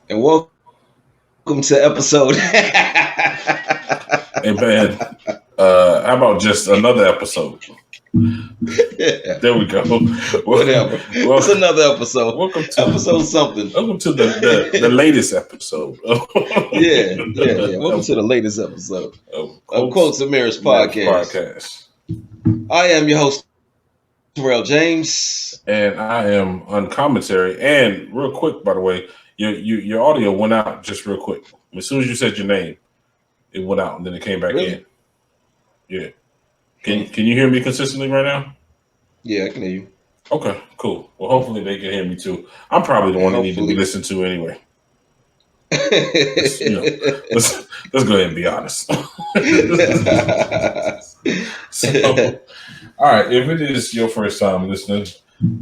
And welcome to episode. Hey man, how about just another episode? There we go. Whatever. Well, It's another episode. welcome to Episode something. the latest episode. Yeah. Welcome to the latest episode of Quotes and Mirrors Podcast. I am your host, Tyrell James. And I am Uncommonterry. And real quick, by the way, your audio went out just real quick. As soon as you said your name, it went out and then it came back in. Yeah. Can you hear me consistently right now? Yeah, I can hear you. Okay, cool. Well, hopefully they can hear me too. I'm probably the one that needs to be listened to anyway. Let's go ahead and be honest. So, all right, if it is your first time listening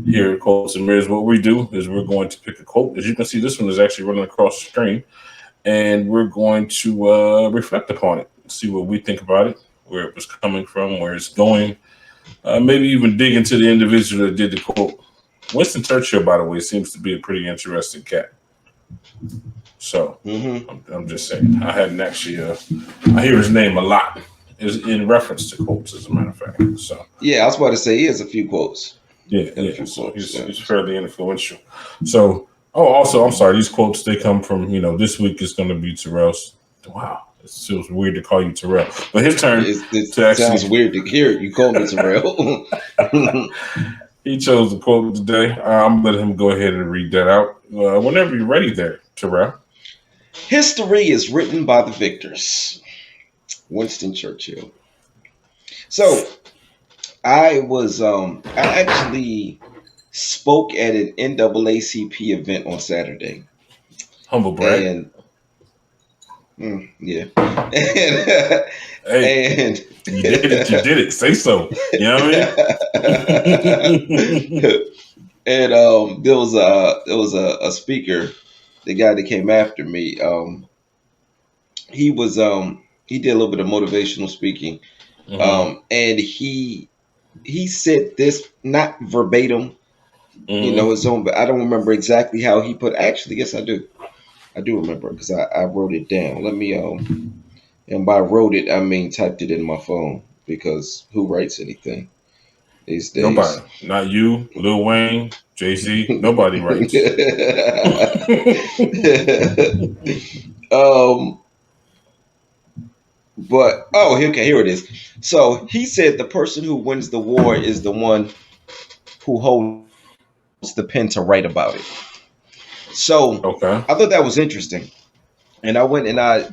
here at Quotes and Mirrors, what we do is we're going to pick a quote. As you can see, this one is actually running across the screen, and we're going to reflect upon it, see what we think about it, where it was coming from, where it's going. Maybe even dig into the individual that did the quote. Winston Churchill, by the way, seems to be a pretty interesting cat. So I'm just saying. I hadn't actually. I hear his name a lot. Is in reference to quotes, as a matter of fact. So yeah, I was about to say he has a few quotes. So he's fairly influential. So also, I'm sorry. These quotes they come from this week is going to be Tyrell's. Wow. It feels weird to call you Tyrell, but his turn. It sounds weird to hear it. You call me Tyrell. He chose the quote today. I'm going to let him go ahead and read that out. Whenever you're ready there, Tyrell. History is written by the victors. Winston Churchill. So I actually spoke at an NAACP event on Saturday. Humble brag. Yeah. And you did it. Say so. You know what I mean? And there was a speaker, the guy that came after me. He did a little bit of motivational speaking. And he said this not verbatim, his own, but I don't remember exactly how he put. Actually, yes, I do. I do remember because I wrote it down. Let me and by wrote it I mean typed it in my phone, because who writes anything these days? Nobody. Not you, Lil Wayne, Jay-Z. Nobody writes. But okay, here it is. So he said the person who wins the war is the one who holds the pen to write about it. So I thought that was interesting, and I went and I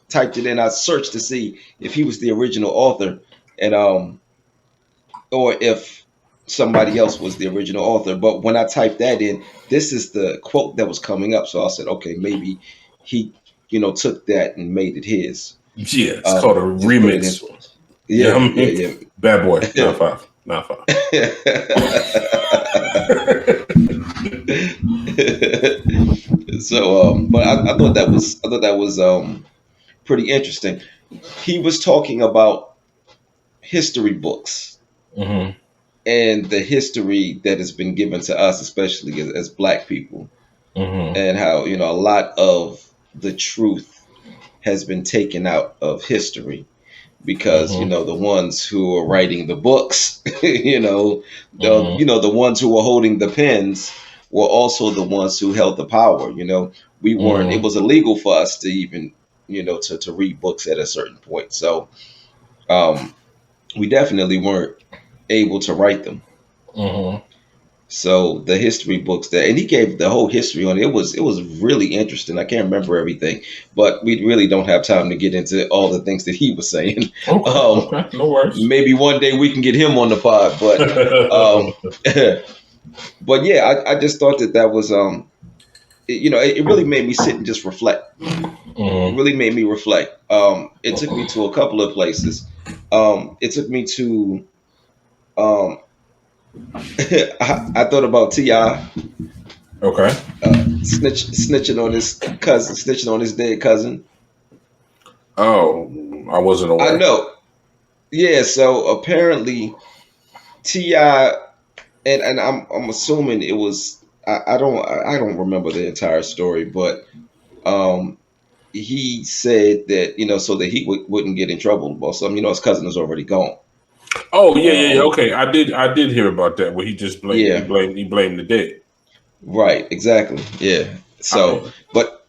typed it in. I searched to see if he was the original author, and or if somebody else was the original author. But when I typed that in, this is the quote that was coming up. So I said, okay, maybe he took that and made it his. Yeah, it's called a remix. Yeah. Bad boy, 9-5. 9-5. So, but I thought that was pretty interesting. He was talking about history books and the history that has been given to us, especially as Black people, and how a lot of the truth has been taken out of history because the ones who are writing the books, the ones who were holding the pens were also the ones who held the power. We weren't. It was illegal for us to even to read books at a certain point. So we definitely weren't able to write them. So the history books and he gave the whole history on it. It was really interesting. I can't remember everything, but we really don't have time to get into all the things that he was saying. Okay. No worries. Maybe one day we can get him on the pod, but but yeah, I just thought that was it really made me sit and just reflect. It really made me reflect. It took me to a couple of places. It took me to I thought about T.I. Okay. Snitching on his cousin, snitching on his dead cousin. Oh, I wasn't aware. I know. Yeah, so apparently T.I. and I'm assuming it was, I don't remember the entire story, but um, he said that so that he wouldn't get in trouble or something. His cousin was already gone. Oh yeah, yeah, yeah. Um, Okay, I did hear about that. Where he just blamed yeah, he blamed the dead. right, exactly. Yeah. I So, mean, but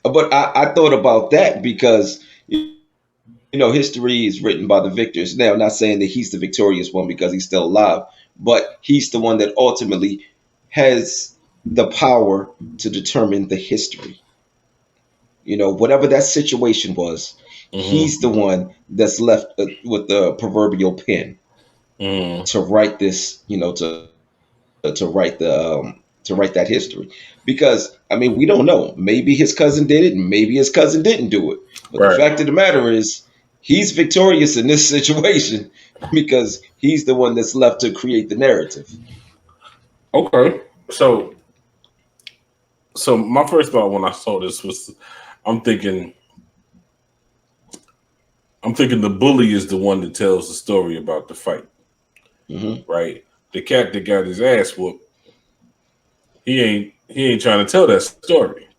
but I thought about that because history is written by the victors. Now, I'm not saying that he's the victorious one because he's still alive, but he's the one that ultimately has the power to determine the history. Whatever that situation was, he's the mm-hmm, one that's left with the proverbial pen mm, to write this, to write that history. Because I mean, we don't know. Maybe his cousin did it, and maybe his cousin didn't do it. But the right. fact of the matter is, he's victorious in this situation because he's the one that's left to create the narrative. Okay. So my first thought when I saw this was, I'm thinking, I'm thinking the bully is the one that tells the story about the fight, Hmm. right? The cat that got his ass whooped, he ain't trying to tell that story.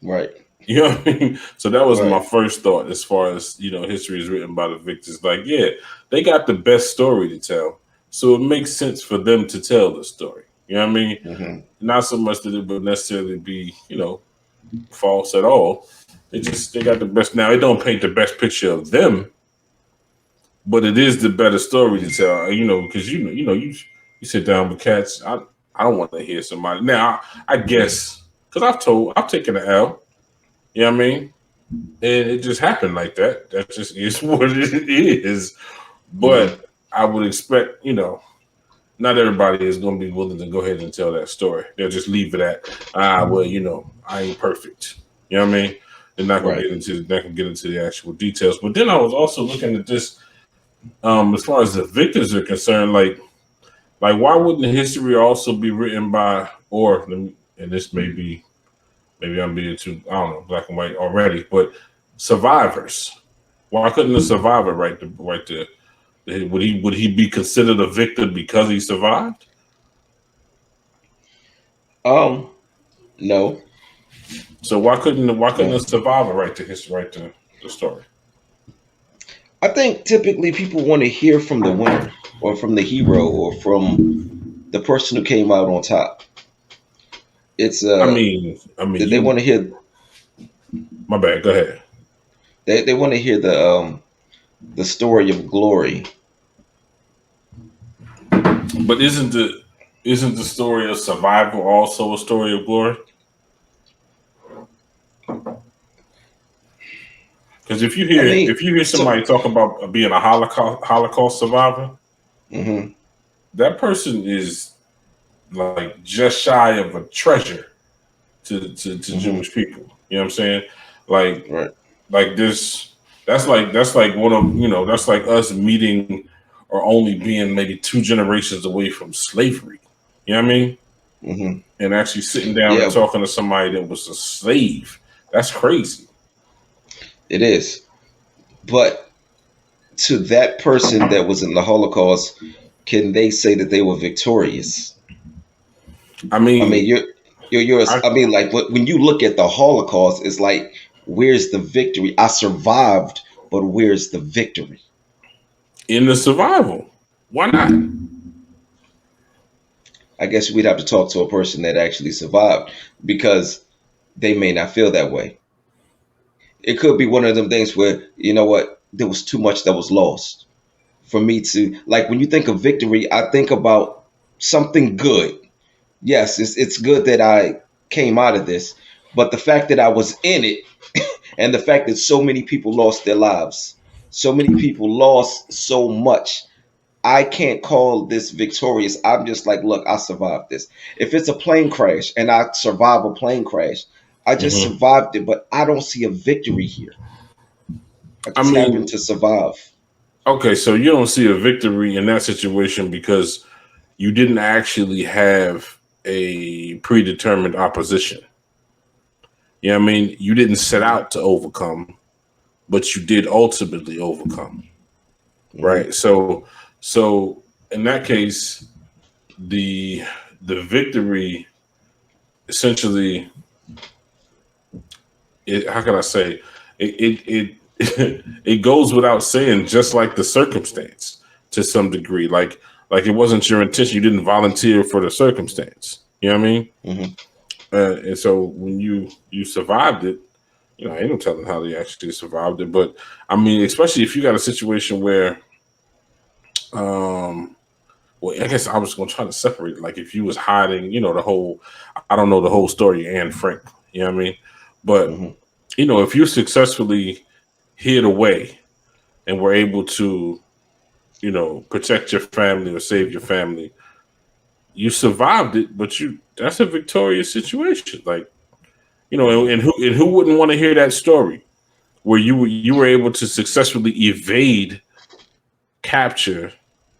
Right. You know what I mean? So that was my Right. first thought as far as, history is written by the victors. Like, yeah, they got the best story to tell. So it makes sense for them to tell the story. You know what I mean? Hmm. Not so much that it would necessarily be, false at all. They got the best. Now it don't paint the best picture of them, but it is the better story to tell. Because you sit down with cats. I don't want to hear somebody. Now I guess because I've taken an L. You know what I mean? And it just happened like that. That just is what it is. Hmm. But I would expect, not everybody is going to be willing to go ahead and tell that story. They'll just leave it at, well, I ain't perfect. You know what I mean? They're not going to Right. get into the actual details. But then I was also looking at this, as far as the victors are concerned, like why wouldn't history also be written by, and this may be, maybe I'm being too, I don't know, black and white already, but survivors. Why couldn't a survivor would he be considered a victim because he survived? Um. No. So why couldn't a No. survivor write the story? I think typically people want to hear from the winner or from the hero or from the person who came out on top. It's I mean they you want to hear my bad, go ahead. they want to hear the story of glory. But isn't the story of survival also a story of glory? Because if you I hear mean, if you hear so somebody talk about being a Holocaust survivor, mhm, that person is like just shy of a treasure to mhm, Jewish people. You know what I'm saying? Like right, like this that's like one of that's like us meeting or only being maybe two generations away from slavery. You know what I mean? mhm, And actually sitting down and yeah, talking to somebody that was a slave. That's crazy. it is. But to that person that was in the Holocaust, can they say that they were victorious? I I mean, mean, you're. I I mean, like when you look at the Holocaust, it's like, where's the victory? I survived, but where's the victory? in the survival. Why not? I guess we'd have to talk to a person that actually survived because they may not feel that way. It could be one of them things where, there was too much that was lost for me to like. When you think of victory, I think about something good. Yes, it's good that I came out of this, but the fact that I was in it and the fact that so many people lost their lives, so many people lost so much, I can't call this victorious. I'm just like, look, I survived this. If it's a plane crash and I survive a plane crash, I just Hmm. survived it, but I don't see a victory here. I I just happened mean, to survive. okay, so you don't see a victory in that situation because you didn't actually have a predetermined opposition. You know what I mean? You didn't set out to overcome, but you did ultimately overcome. Hmm. Right. So in that case, the the victory essentially, how can I say it it goes without saying, just like the circumstance to some degree, like it wasn't your intention. You didn't volunteer for the circumstance. You know what I mean? And so when you survived it, ain't no telling how they actually survived it. But I mean, especially if you got a situation where, well, I guess I was going to try to separate it. Like if you was hiding, the whole, I don't know the whole story of Anne Frank. You know what I mean? But if you successfully hid away and were able to, protect your family or save your family, you survived it. But that's a victorious situation. Like, and who wouldn't want to hear that story where you were able to successfully evade capture,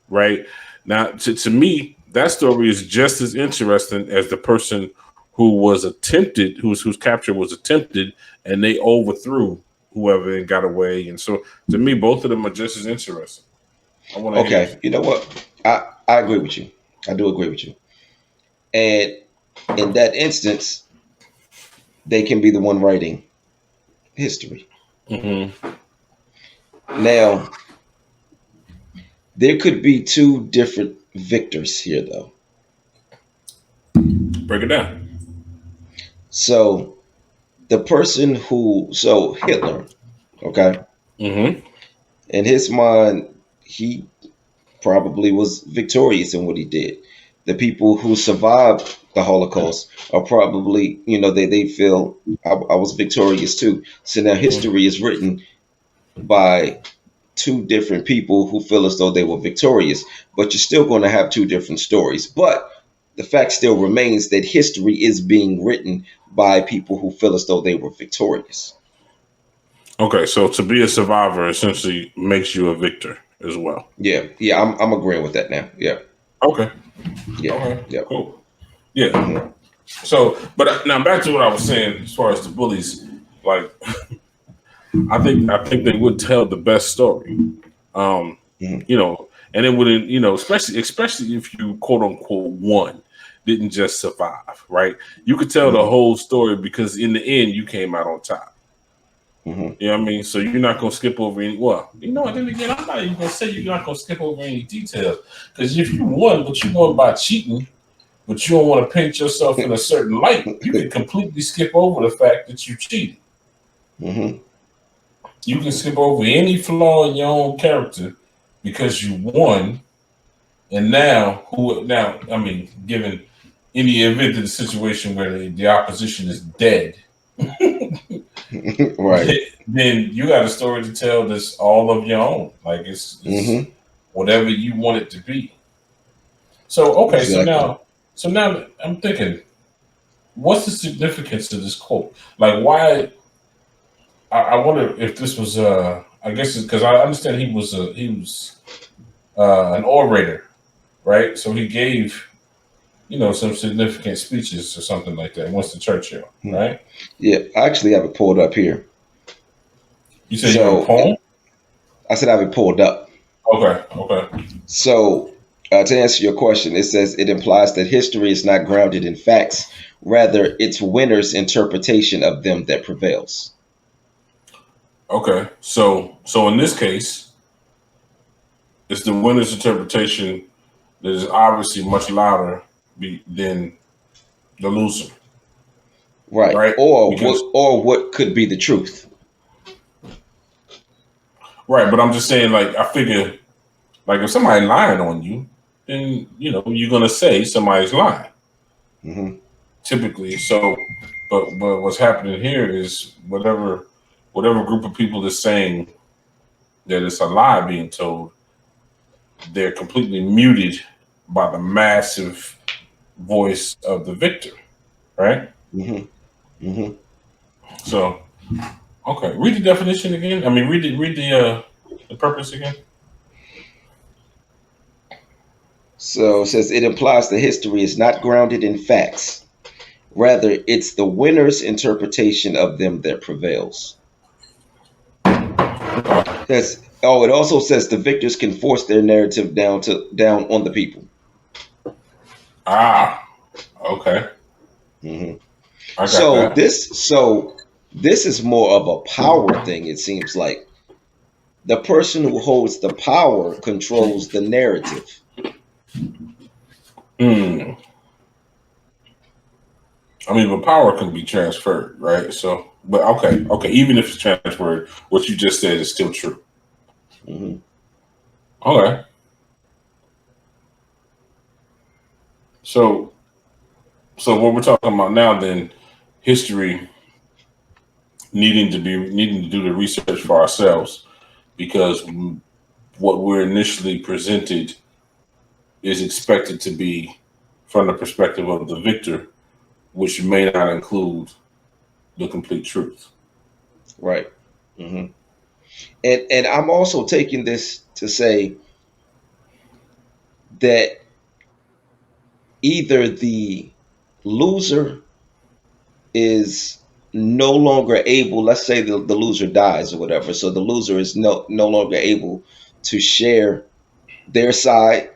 right? Now, to me, that story is just as interesting as the person who was attempted, whose capture was attempted, and they overthrew whoever and got away. And so, to me, both of them are just as interesting. Okay, you know what? I agree with you. I do agree with you. And in that instance, they can be the one writing history. Now, there could be two different victors here, though. Break it down. So, the person so Hitler, okay? In his mind, he probably was victorious in what he did. The people who survived the Holocaust are probably, they feel I was victorious too. So now history is written by two different people who feel as though they were victorious, but you're still going to have two different stories. But the fact still remains that history is being written by people who feel as though they were victorious. Okay, so to be a survivor essentially makes you a victor as well. Yeah, I'm agreeing with that now. Yeah. Okay. Yeah. Okay. Yeah. Cool. Yeah. So, but now back to what I was saying as far as the bullies, like I think they would tell the best story. And it wouldn't, especially if you quote unquote won, didn't just survive, right? You could tell the whole story because in the end you came out on top. You know what I mean? So you're not gonna skip over any. Well, then again, I'm not even gonna say you're not gonna skip over any details because if you won, but you won by cheating, but you don't want to paint yourself in a certain light, you can completely skip over the fact that you cheated. You can skip over any flaw in your own character because you won, and now given any event in the situation where the opposition is dead. Right. Then you got a story to tell that's all of your own. Like it's whatever you want it to be. So okay, exactly. so now I'm thinking, what's the significance of this quote? Like why? I wonder if this was I guess it's because I understand he was an orator, right? So he gave some significant speeches or something like that. Winston Churchill, right? Yeah, I actually have it pulled up here. You said you have a poem? I said I have it pulled up. Okay. So to answer your question, it says it implies that history is not grounded in facts, rather it's winners' interpretation of them that prevails. Okay, so in this case, it's the winner's interpretation that is obviously much louder than the loser. Right. Or what could be the truth. Right, but I'm just saying, like, I figure, like, if somebody's lying on you, then, you're going to say somebody's lying. Typically. So, but what's happening here is whatever group of people is saying that it's a lie being told, they're completely muted by the massive voice of the victor, right? So, okay, read the definition again. I mean, read the purpose again. So it says it implies that history is not grounded in facts. Rather, it's the winner's interpretation of them that prevails. It also says the victors can force their narrative down on the people. Okay. Hmm I got So that. this is more of a power thing. It seems like the person who holds the power controls the narrative. Hmm. I mean, but power can be transferred, right? So, but okay. Even if it's transferred, what you just said is still true. Hmm Okay. So, so what we're talking about now, then, history needing to do the research for ourselves because what we're initially presented is expected to be from the perspective of the victor, which may not include the complete truth. Right. hmm and I'm also taking this to say that either the loser is no longer able, let's say the loser dies or whatever, so the loser is no longer able to share their side,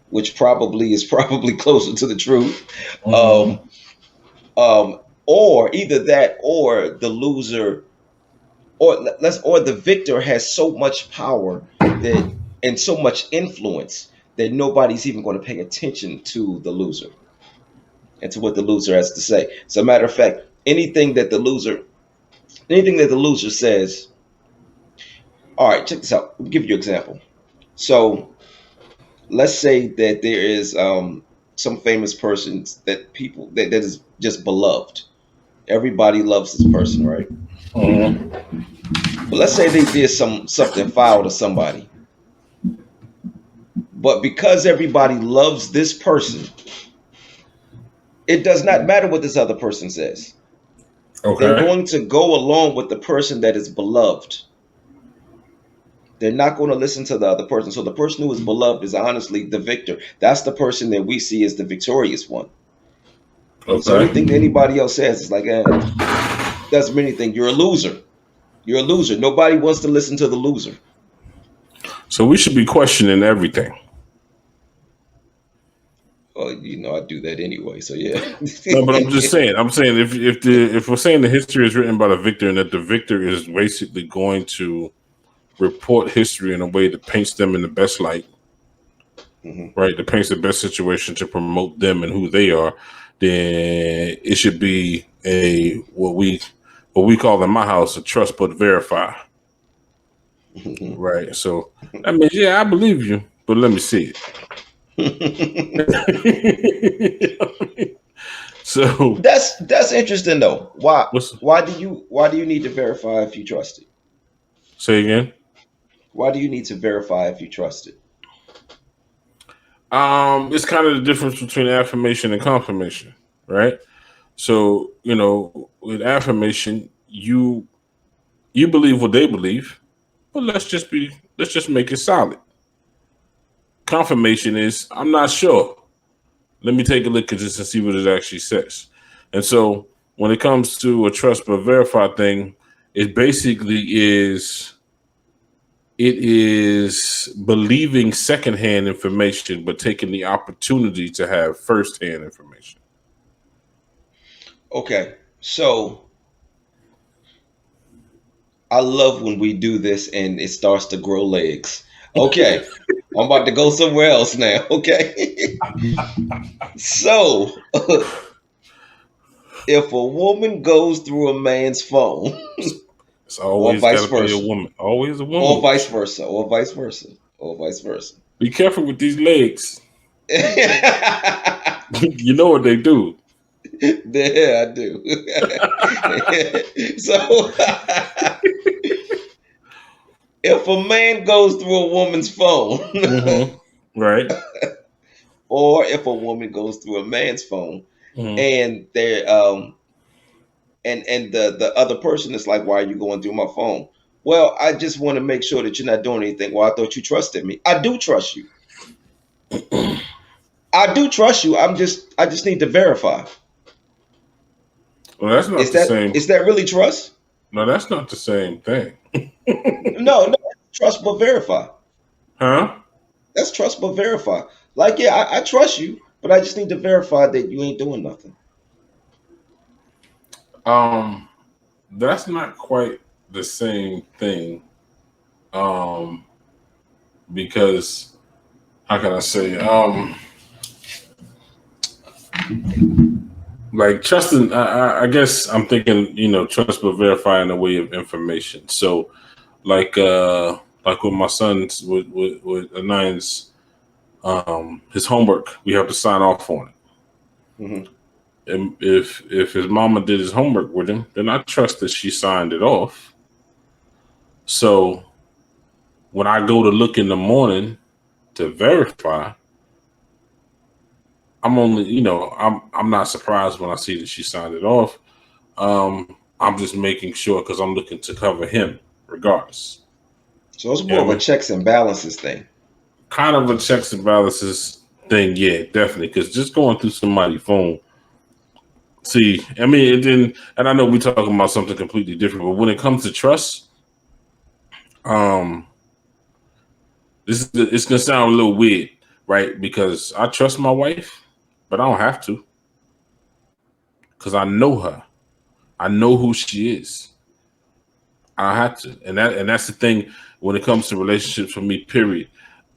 which probably is probably closer to the truth. Mm-hmm. um or either that or the loser or the victor has so much power that and so much influence that nobody's even going to pay attention to the loser and to what the loser has to say. As a matter of fact, anything that the loser says. All right, check this out. I'll give you an example. So let's say that there is some famous person that people that is just beloved. Everybody loves this person, right? Mm-hmm. But let's say they did something foul to somebody. But because everybody loves this person, it does not matter what this other person says. They're Okay. going to go along with the person that is beloved. They're not going to listen to the other person. So the person who is beloved is honestly the victor. That's the person that we see as the victorious one. So anything that Okay. anybody else says is like, doesn't mean anything. You're a loser. You're a loser. Nobody wants to listen to the loser. So we should be questioning everything. Well, I do that anyway. So yeah. No, but I'm just saying. I'm saying if we're saying the history is written by the victor and that the victor is basically going to report history in a way that paints them in the best light, hmm right? That paints the best situation to promote them and who they are, then it should be a what we call in my house a trust but verify, right? So that means yeah, I believe you, but let me see it. So that's interesting though. Why what's why do you need to verify if you trust it? say again? Why do you need to verify if you trust it? It's kind of the difference between affirmation and confirmation, right? So with affirmation, you believe what they believe, but let's just make it solid. Confirmation is I'm not sure. Let me take a look at this and see what it actually says. And so when it comes to a trust but verify thing, it basically is believing secondhand information but taking the opportunity to have firsthand information. Okay. So I love when we do this and it starts to grow legs. Okay. I'm about to go somewhere else now. Okay. So if a woman goes through a man's phone, It's or always got vice to be a versa, woman. Always a or woman vice with you. versa, or vice versa, or vice versa. Be careful with these legs. You know what they do. Yeah, I do. So if a man goes through a woman's phone, Right. or if a woman goes through a man's phone, hmm and they're and the other person is like, why are you going through my phone? Well, I just want to make sure that you're not doing anything. Well, I thought you trusted me. I do trust you. I do trust you. I just need to verify. Well, that's not Is the that same. is that really trust? No, that's not the same thing. No, no, trust but verify. Huh? That's trust but verify. Like, yeah, I trust you. but I just need to verify that you ain't doing nothing. That's not quite the same thing. Because how can I say? Like trusting, I guess I'm thinking, trust but verify in a way of information. So, like with my son's with Anand's, his homework, we have to sign off on it. Mm-hmm. And if his mama did his homework with him, then I trust that she signed it off. So when I go to look in the morning to verify, I'm only, I'm not surprised when I see that she signed it off. I'm just making sure because I'm looking to cover him regardless. So it's You more know of what I a mean? checks and balances thing. Kind of a checks and balances thing, yeah, definitely. Because just going through somebody's phone, see, I mean, and I know we're talking about something completely different, but when it comes to trust, um, it's gonna sound a little weird, right? Because I trust my wife, but I don't have to because I know her. I know who she is. I have to, and that's the thing when it comes to relationships for me. Period.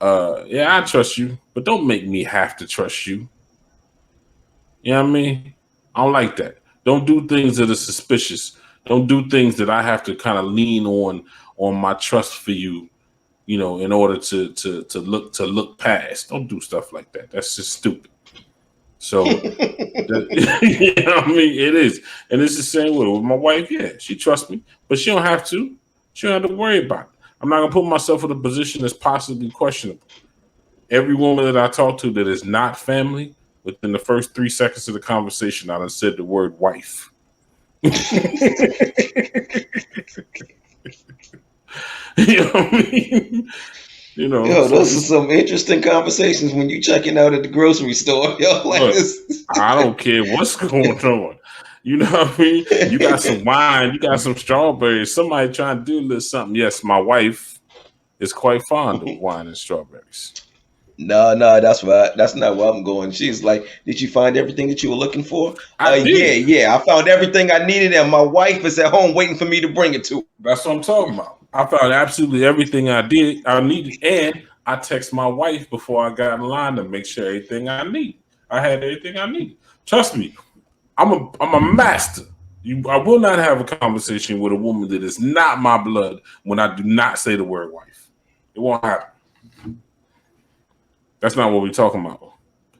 Yeah, I trust you, but don't make me have to trust you. You know what I mean? I don't like that. Don't do things that are suspicious. Don't do things that I have to kind of lean on my trust for you. In order to look past. Don't do stuff like that. That's just stupid. So you know what I mean? It is. And it's the same way with my wife. Yeah, she trusts me, but she don't have to. She don't have to worry about it. I'm not going to put myself in a position that's possibly questionable. Every woman that I talk to that is not family, within the first 3 seconds of the conversation, I done said the word wife. You know what I mean? Yo, So those are some interesting conversations when you checking out at the grocery store. Yo, like look, this. I don't care what's going on. You know what I mean? You got some wine, you got some strawberries. Somebody trying to do a little something. Yes, my wife is quite fond of wine and strawberries. No, that's not where I'm going. She's like, did you find everything that you were looking for? I Yeah, did. yeah. I found everything I needed, and my wife is at home waiting for me to bring it to her. That's what I'm talking about. I found absolutely everything I needed, and I text my wife before I got in line to make sure everything I need. I had everything I needed. Trust me, I'm a master. I will not have a conversation with a woman that is not my blood when I do not say the word wife. It won't happen. That's not what we're talking about.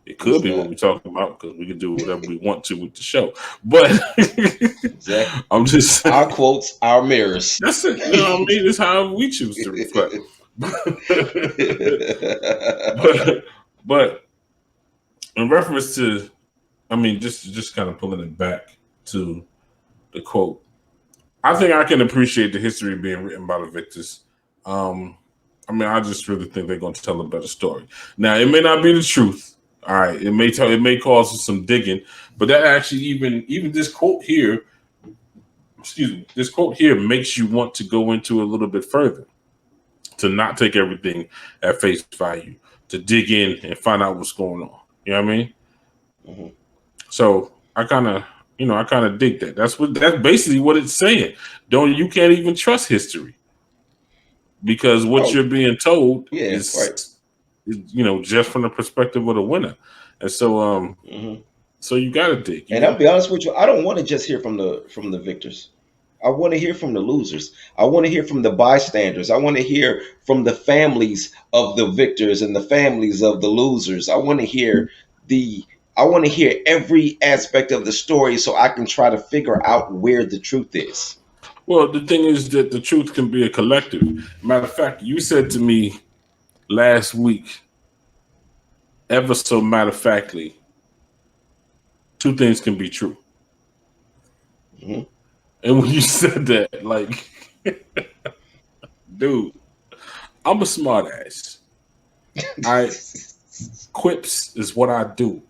It could It's be what not we're talking about because we can do whatever we want to with the show. But exactly I'm just saying, our quotes, our mirrors. that's it. You know what I mean? It's how we choose to reflect. but but in reference to, I mean, just kind of pulling it back to the quote. I think I can appreciate the history being written by the victors. I mean, I just really think they're going to tell a better story. Now, it may not be the truth. All right, it may cause some digging, but that actually even this quote here, excuse me, this quote here makes you want to go into a little bit further, to not take everything at face value, to dig in and find out what's going on. You know what I mean? Mm-hmm. So I kind of, I kind of dig that. That's basically what it's saying. You can't even trust history because what Oh, you're being told yeah, right. is just from the perspective of the winner. And so, Mm-hmm. so you got to dig. And I'll be honest with you, I don't want to just hear from the victors. I want to hear from the losers. I want to hear from the bystanders. I want to hear from the families of the victors and the families of the losers. The I want to hear every aspect of the story so I can try to figure out where the truth is. Well, the thing is that the truth can be a collective. Matter of fact, you said to me last week, ever so matter of factly, two things can be true. Mhm. And when you said that, like, dude, I'm a smart ass. I quips is what I do.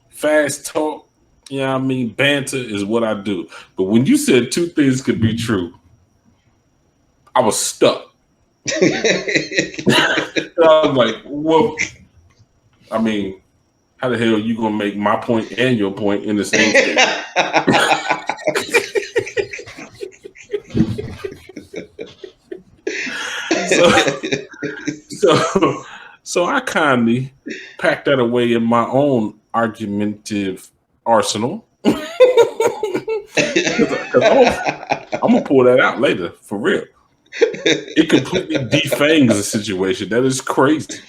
Fast talk, I mean, banter is what I do. But when you said two things could be true, I was stuck. I was like, well, I mean, how the hell are you gonna make my point and your point in the same statement? So I kindly packed that away in my own argumentative arsenal. Because I'm gonna pull that out later for real. It completely defangs the situation. That is crazy.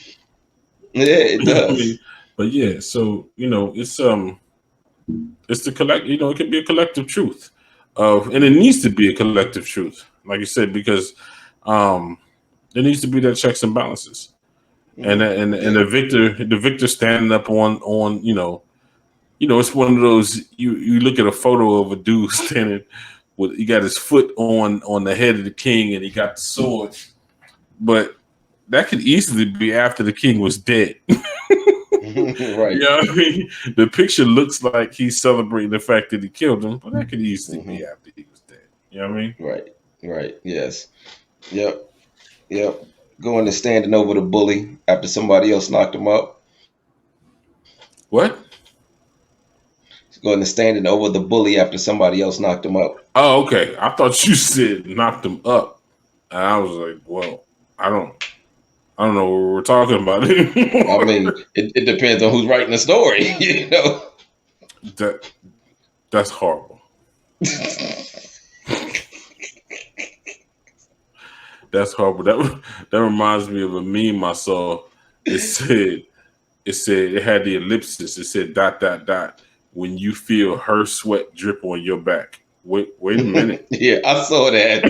Yeah, it does. I mean, but yeah, so it's the collect. It can be a collective truth, and it needs to be a collective truth, like you said, because there needs to be that checks and balances, and the victor standing up on it's one of those you look at a photo of a dude standing with he got his foot on the head of the king and he got the sword, but that could easily be after the king was dead. Right. You know what I mean? The picture looks like he's celebrating the fact that he killed him, but that could easily be after he was dead. You know what I mean? Right. Yes. Yep. Going to standing over the bully after somebody else knocked him up. What? Going to standing over the bully after somebody else knocked him up. Oh, okay. I thought you said knocked him up, and I was like, well, I don't know what we're talking about anymore. I mean, it depends on who's writing the story, That's horrible. That's horrible. That reminds me of a meme I saw. It said it had the ellipsis. It said ... when you feel her sweat drip on your back. Wait a minute. Yeah, I saw that.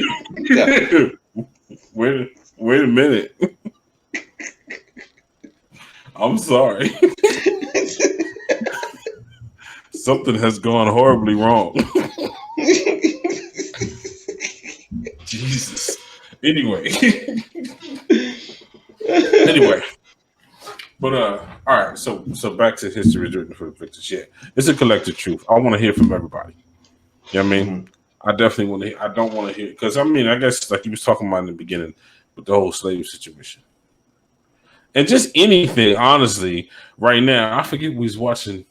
Wait a minute. I'm sorry. Something has gone horribly wrong. Jesus. Anyway. But all right, so back to history is written for the victors. Yeah, it's a collective truth. I want to hear from everybody. You know what I mean? I definitely want to hear. I don't want to hear because I guess like you was talking about in the beginning with the whole slave situation. And just anything, honestly, right now, I forget we was watching.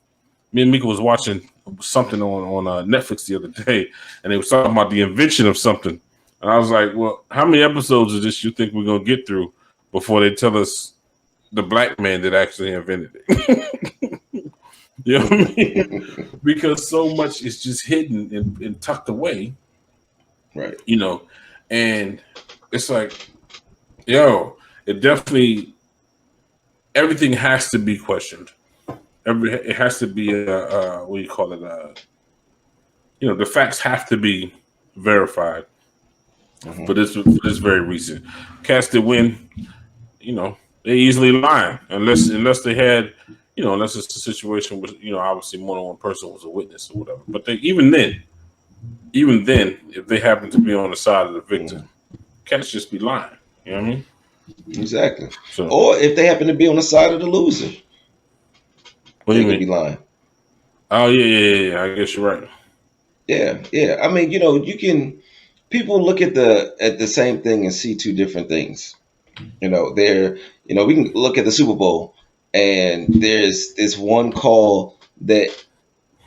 Me and Mika was watching something on Netflix the other day, and they was talking about the invention of something. And I was like, well, how many episodes of this you think we're going to get through before they tell us the black man that actually invented it? You know what I mean? Because so much is just hidden and tucked away. Right. And it's like, it definitely, everything has to be questioned. It has to be what do you call it? The facts have to be verified for this very reason. Cats that win, they easily lie unless they had, unless it's a situation with, obviously more than one person was a witness or whatever. But even then, if they happen to be on the side of the victim, cats just be lying. You know what I mean? Exactly. So, or if they happen to be on the side of the loser, they could be lying. Oh yeah. I guess you're right. Yeah. I mean, people look at the same thing and see two different things. We can look at the Super Bowl and there's this one call that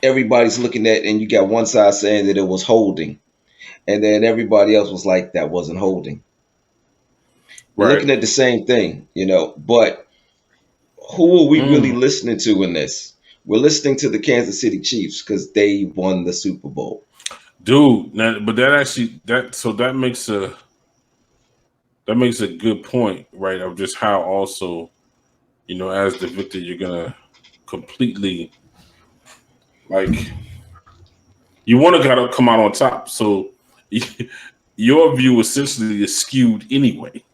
everybody's looking at, and you got one side saying that it was holding, and then everybody else was like that wasn't holding. We're looking at the same thing, but who are we really listening to in this? We're listening to the Kansas City Chiefs because they won the Super Bowl. Dude, but that makes a good point, right? Of just how also, as the victor, you're gonna completely you want to gotta come out on top. So your view essentially is skewed anyway.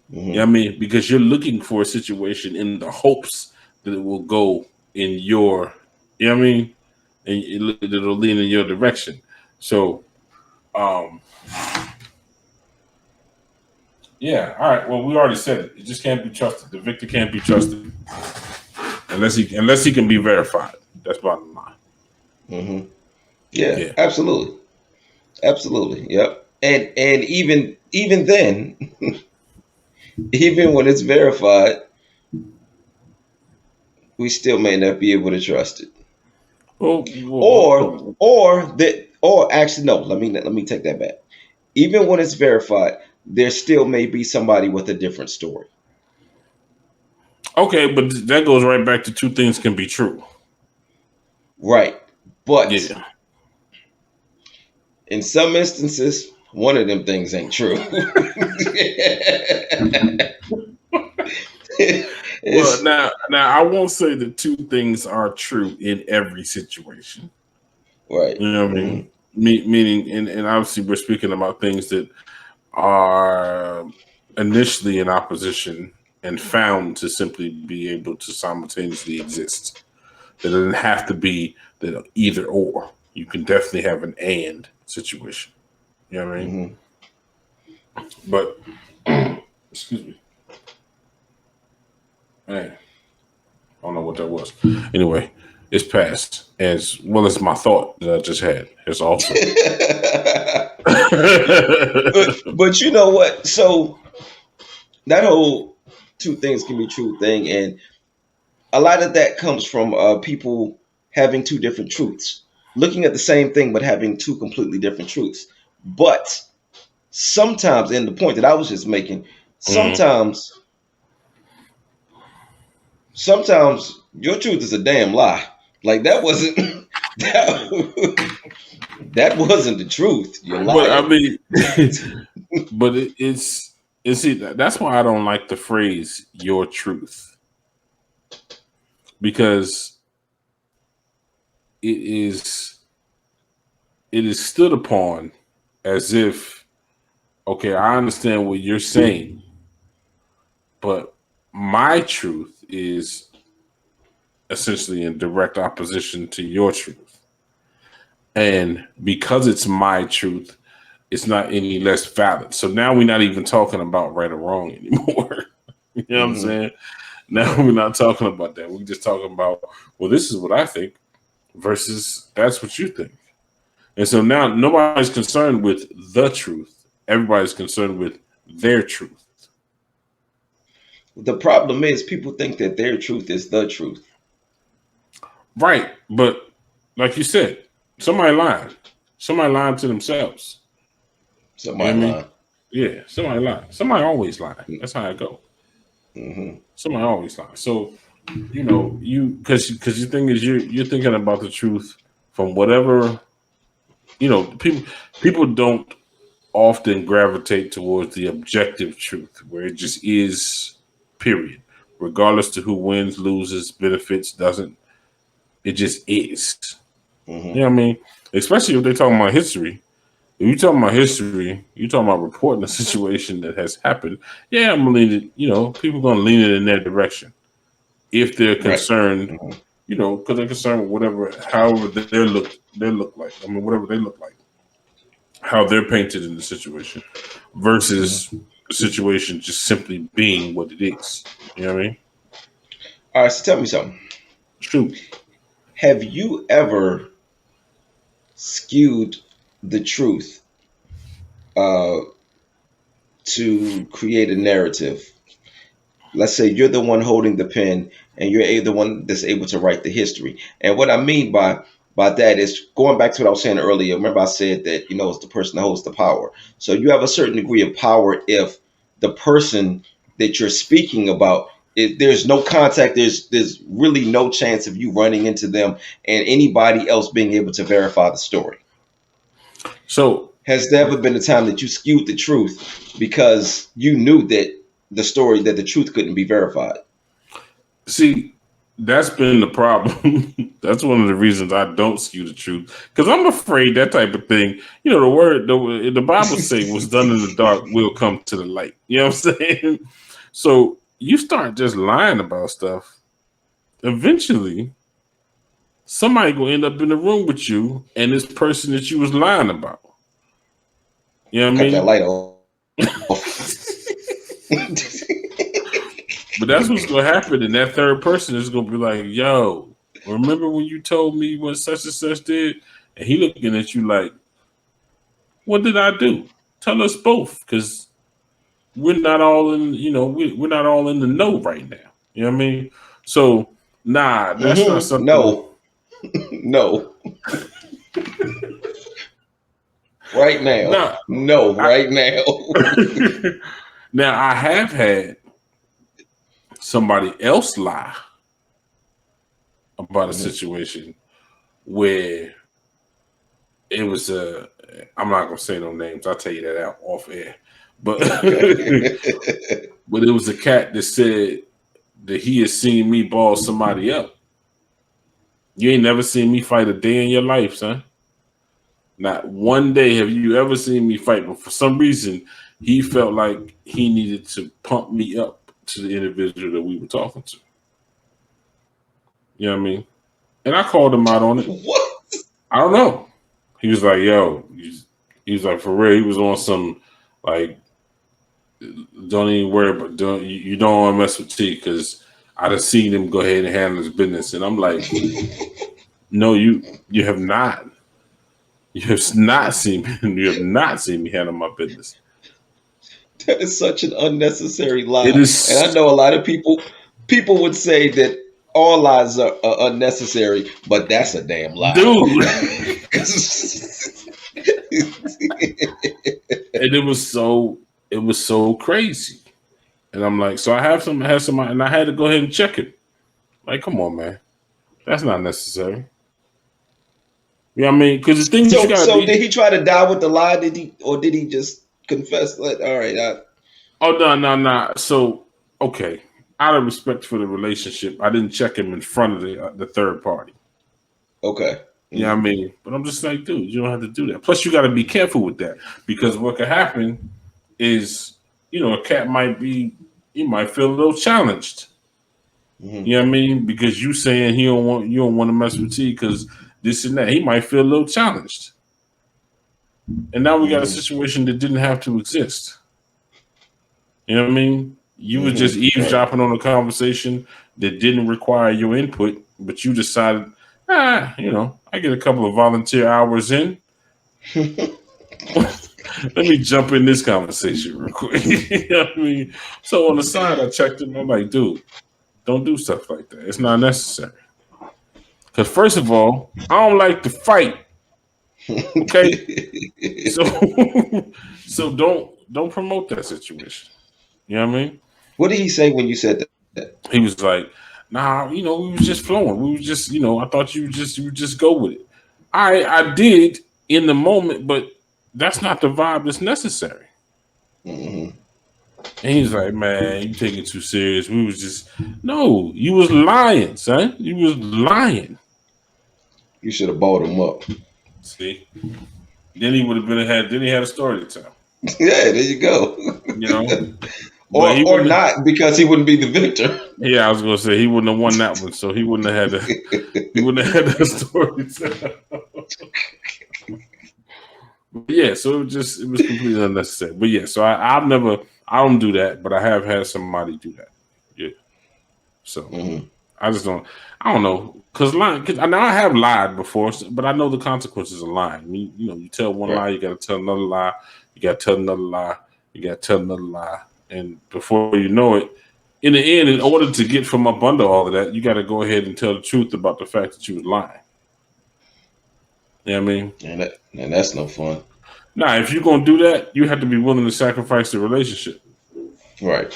You know what I mean? Because you're looking for a situation in the hopes that it will go in your, you know what I mean? And it'll lean in your direction. So, yeah. All right. Well, we already said it. It just can't be trusted. The victor can't be trusted unless he can be verified. That's bottom line. Yeah. Absolutely. Yep. And even then, even when it's verified, we still may not be able to trust it. Well, Or actually no, let me take that back. Even when it's verified, there still may be somebody with a different story. okay, but that goes right back to two things can be true. Right. But Yeah. in some instances, one of them things ain't true. Well, It's now I won't say that two things are true in every situation. right. You know what I Hmm. mean? Meaning, and obviously we're speaking about things that are initially in opposition and found to simply be able to simultaneously exist. It doesn't have to be that either or. You can definitely have an and situation. You know what I mean? Hmm. But excuse me, man, I don't know what that was. Anyway, it's past as well as my thought that I just had. It's also. but you know what? So that whole two things can be true thing, and a lot of that comes from people having two different truths, looking at the same thing but having two completely different truths. But sometimes, and the point that I was just making, Mhm. sometimes your truth is a damn lie. Like that wasn't that, that wasn't the truth. You're But I lying. mean, but it's see that's why I don't like the phrase "your truth" because it is it is stood upon as if okay, I understand what you're saying, but my truth is essentially in direct opposition to your truth, and because it's my truth, it's not any less valid. So now we're not even talking about right or wrong anymore. You know what I'm Hmm. saying? Now we're not talking about that. We're just talking about, well, this is what I think versus that's what you think. And so now nobody's concerned with the truth. Everybody's concerned with their truth. The problem is people think that their truth is the truth. Right. But like you said, somebody lying. Somebody lying to themselves. You know Somebody what I mean? lying. Yeah, somebody lying. Somebody always lying. That's how I go. Hmm. Somebody always lying. So, you because the thing is you're thinking about the truth from whatever people don't often gravitate towards the objective truth where it just is, period, regardless to who wins, loses, benefits, doesn't. It just is. You Hmm. know what I mean? Especially if they're talking about history. If you're talking about history, you're talking about reporting a situation that has happened. Yeah, I'm gonna lean it. People are gonna lean it in their direction if they're Right. concerned. Hmm. Because they're concerned with whatever, however they look like. I mean, whatever they look like, how they're painted in the situation versus Hmm. the situation just simply being what it is. You know what I mean? All right. So tell me something. Shoot. Have you ever skewed the truth uh, to create a narrative? Let's say you're the one holding the pen and you're the one that's able to write the history. And what I mean by that is going back to what I was saying earlier. Remember, I said that it's the person that holds the power. So you have a certain degree of power if the person that you're speaking about, if there's no contact, there's really no chance of you running into them and anybody else being able to verify the story. So Has there ever been a time that you skewed the truth because you knew that the truth couldn't be verified? see, that's been the problem. That's one of the reasons I don't skew the truth because I'm afraid that type of thing. The word the Bible say what's done in the dark will come to the light. You know what I'm saying? So you start just lying about stuff. Eventually, somebody gonna end up in the room with you and this person that you was lying about. You know what I Cut that mean? light off. But that's what's gonna happen, and that third person is gonna be like, "Yo, remember when you told me what such and such did?" And he looking at you like, "What did I do? Tell us both, because we're not all in. We're not all in the know right now. You know what I mean?" So Nah, that's not something. No, no, right now, Nah, no, I, right now. now I have had somebody else lie about a Mhm. situation where it was a. I'm not gonna say no names. I'll tell you that out off air. But Okay. but it was a cat that said that he had seen me ball somebody up. You ain't never seen me fight a day in your life, son. Not one day have you ever seen me fight, but for some reason, he felt like he needed to pump me up to the individual that we were talking to. You know what I mean? And I called him out on it. What? I don't know. He was like, yo, he was like, for real, he was on some, like, don't even worry about, you don't want to mess with T because I done seen him go ahead and handle his business. And I'm like, no, you have not. You have not seen me. You have not seen me handle my business. That is such an unnecessary It lie. And I is, know a lot of people would say that all lies are unnecessary, but that's a damn lie. dude. Yeah, And it was so crazy. And I'm like, so I had somebody, and I had to go ahead and check it. Like, come on, man, that's not necessary. You know what I mean? Because the things you gotta so did be. he try to die with the lie? Did he just confess? Like, all right, Oh no, no, no. So okay, out of respect for the relationship, I didn't check him in front of the third party. okay. You know what I Mhm. mean? But I'm just like, dude, you don't have to do that. Plus, you got to be careful with that because what could happen is, a cat might be, you might feel a little challenged. Mhm. You know what I mean? Because you saying you don't want to mess with T because this and that, he might feel a little challenged. And now we got a Mhm. situation that didn't have to exist. You know what I mean? You were just Mhm. Right. eavesdropping on a conversation that didn't require your input, but you decided, I get a couple of volunteer hours in. Let me jump in this conversation real quick. You know what I mean? So on the side, I checked it and I'm like, dude, don't do stuff like that. It's not necessary. Because first of all, I don't like to fight. Okay, so so don't promote that situation. You know what I mean? What did he say when you said that? He was like, "Nah, we was just flowing. We was just, I thought you would just go with it. I did in the moment, but that's not the vibe that's necessary." Mhm. And he's like, "Man, you taking it too serious. We was just no, you was lying, son. You was lying." You should have bought him up. See, then he would have been had. Then he had a story to tell. Yeah, there you go. You know, but he Or wouldn't. not because he wouldn't be the victor. Yeah, I was gonna say he wouldn't have won that one, so he wouldn't have had the he wouldn't have had that story. But yeah, so it was completely unnecessary. But yeah, so I don't do that, but I have had somebody do that. Yeah, so Mhm. I don't know, because lying. Cause now I have lied before, but I know the consequences of lying. You tell one Right. lie, you got to tell another lie, you got to tell another lie, you got to tell another lie, and before you know it, in the end, in order to get from up under all of that, you got to go ahead and tell the truth about the fact that you was lying. You know what I mean? And that's no fun. Now, if you're gonna do that, you have to be willing to sacrifice the relationship. Right.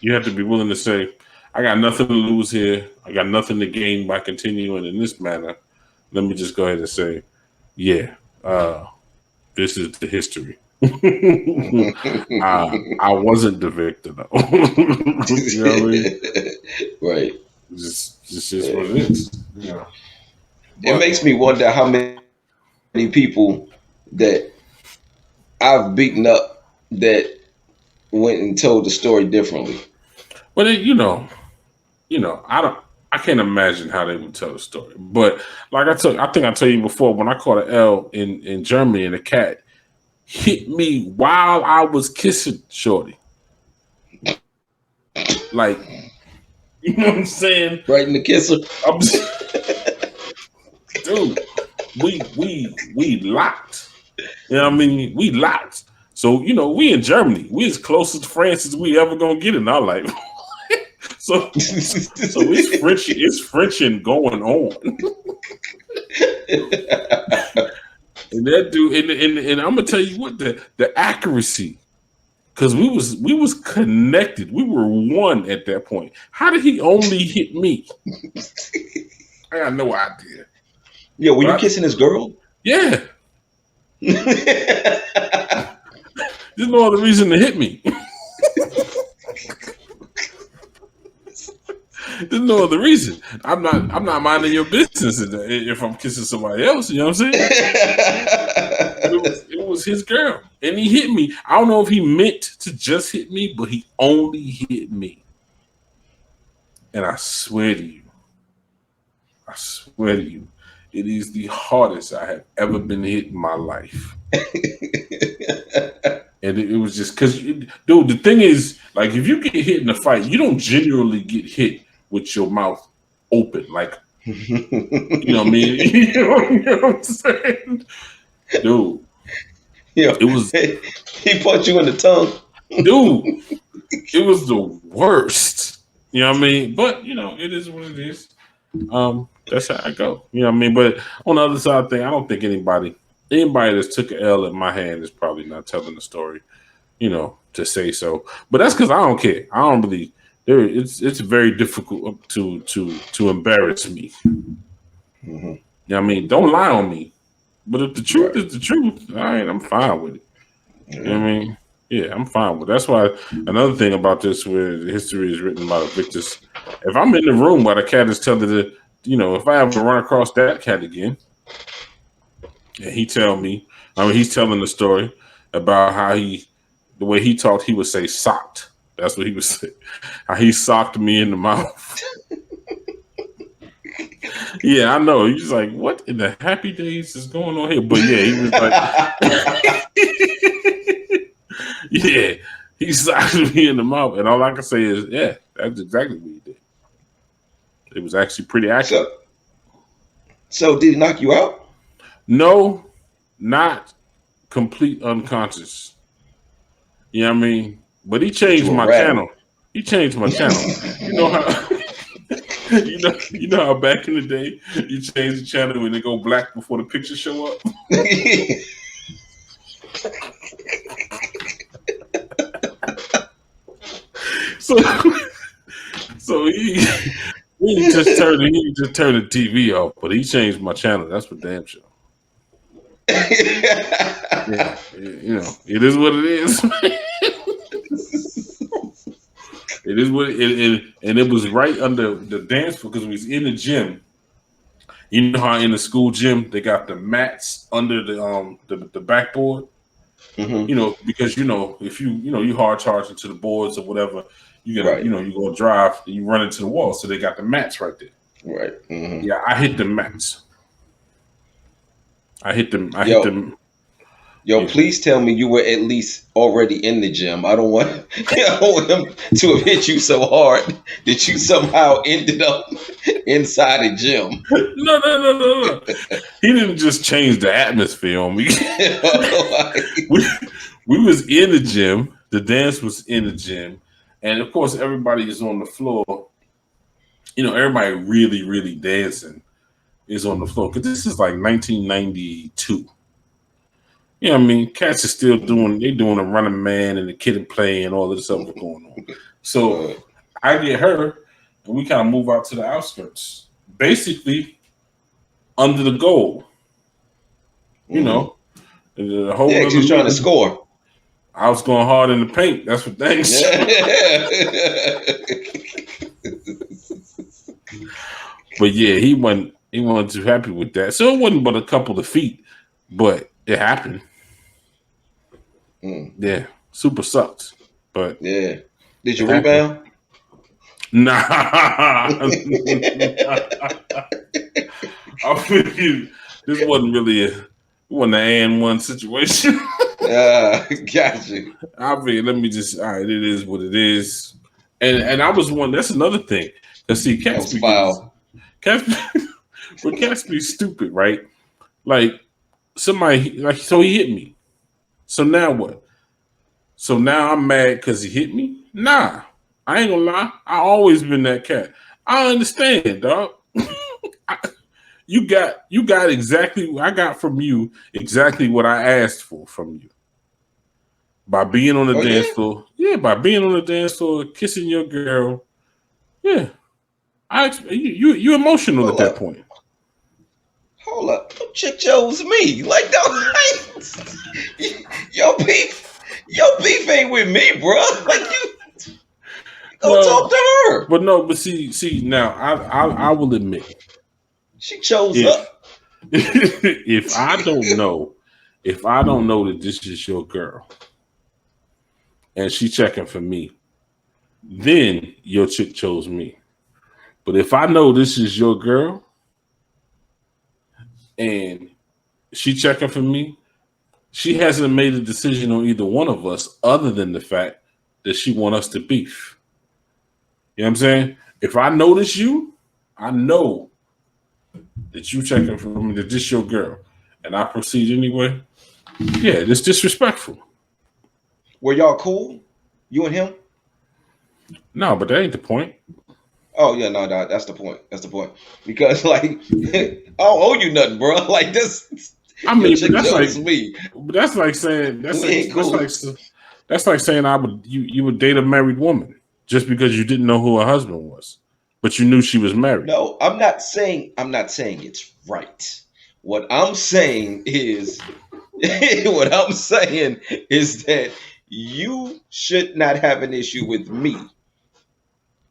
You have to be willing to say, "I got nothing to lose here. I got nothing to gain by continuing in this manner. Let me just go ahead and say, yeah, this is the history." I wasn't the victor though. You know what I mean? Right. Just is Yeah. what it is. It But makes me wonder how many people that I've beaten up that went and told the story differently. I don't. I can't imagine how they would tell the story. But like I think I told you before, when I caught an L in Germany and a cat hit me while I was kissing Shorty. Like, you know what I'm saying? Right in the kisser. I'm dude, we locked. You know what I mean? We locked. So, we in Germany. We as close to France as we ever gonna get in our life. So it's Frenching going on. And that dude, and I'm gonna tell you what, the accuracy, because we was connected, we were one at that point. How did he only hit me? I got no idea. Yo, were you kissing his girl? Yeah. There's no other reason to hit me. There's no other reason. I'm not minding your business if I'm kissing somebody else. You know what I'm saying? It was his girl, and he hit me. I don't know if he meant to just hit me, but he only hit me. And I swear to you, it is the hardest I have ever been hit in my life. And it was just because, dude, the thing is, like, if you get hit in a fight, you don't genuinely get hit with your mouth open. Like, you know what I mean? You know what I'm saying? Dude. Yo, it was. He punched you in the tongue. Dude, it was the worst. You know what I mean? But, it is what it is. That's how I go. You know what I mean? But on the other side of the thing, I don't think anybody that's took an L at my hand is probably not telling the story, to say so. But that's because I don't care. I don't believe it's very difficult to embarrass me. Mm-hmm. You know what I mean? Don't lie on me. But if the truth is the truth, all right, I'm fine with it. Mm-hmm. You know what I mean? Yeah, I'm fine with it. That's why another thing about this, where the history is written by the victors, if I'm in the room while the cat is telling the, if I ever run across that cat again, and he tell me, he's telling the story about how the way he talked, he would say socked. That's what he would say. How he socked me in the mouth. Yeah, I know. He's like, what in the happy days is going on here? But yeah, he was like, yeah, he socked me in the mouth. And all I can say is, yeah, that's exactly what he did. It was actually pretty accurate. So did he knock you out? No, not complete unconscious. You know what I mean? But he changed my channel. He changed my channel. You know how you know how back in the day you change the channel and they go black before the pictures show up? So he just turned the TV off, but he changed my channel. That's for damn sure. Yeah, it is what it is. It is what and it was right under the dance floor because we was in the gym. You know how in the school gym they got the mats under the backboard. Mm-hmm. Because if you hard charge into the boards or whatever, you gotta you go drive, you run into the wall, so they got the mats right there. Right. Mm-hmm. Yeah, I hit the mats. I hit them. Yo, please tell me you were at least already in the gym. I don't want him to have hit you so hard that you somehow ended up inside a gym. No. He didn't just change the atmosphere on me. we was in the gym. The dance was in the gym. And of course, everybody is on the floor. Everybody really, really dancing is on the floor. Because this is like 1992. You know what I mean? Cats are still doing a running man and the kid and play and all this stuff going on. So I get her and we kind of move out to the outskirts. Basically under the goal. The whole he was trying to score. I was going hard in the paint. That's what thanks. But yeah, he wasn't too happy with that. So it wasn't but a couple of feet, but it happened. Yeah, super sucked. But yeah, did you rebound? Nah. I mean, this wasn't really an and one situation. Got you. I mean, let me just. All right, it is what it is. And I was one. That's another thing. Cause see, cats be stupid, right? Like somebody, so he hit me. So now what? So now I'm mad because he hit me? Nah, I ain't gonna lie. I always been that cat. I understand, dog. You got exactly. I got from you exactly what I asked for from you. By being on the dance floor, by being on the dance floor, kissing your girl, you emotional at that point. Hold up, chick chose me. Like, don't your beef ain't with me, bro. Like, you go talk to her. But see now, I will admit, she chose up. If I don't know that this is your girl, and she checking for me, then your chick chose me. But if I know this is your girl and she checking for me, she hasn't made a decision on either one of us other than the fact that she want us to beef. You know what I'm saying? If I notice you, I know that you checking for me, that this your girl, and I proceed anyway, it's disrespectful. Were y'all cool? You and him? No, but that ain't the point. Oh yeah, no, that's the point. That's the point. Because like, I don't owe you nothing, bro. Like this. I mean, that's like saying you would date a married woman just because you didn't know who her husband was, but you knew she was married. No, I'm not saying it's right. What I'm saying is that you should not have an issue with me.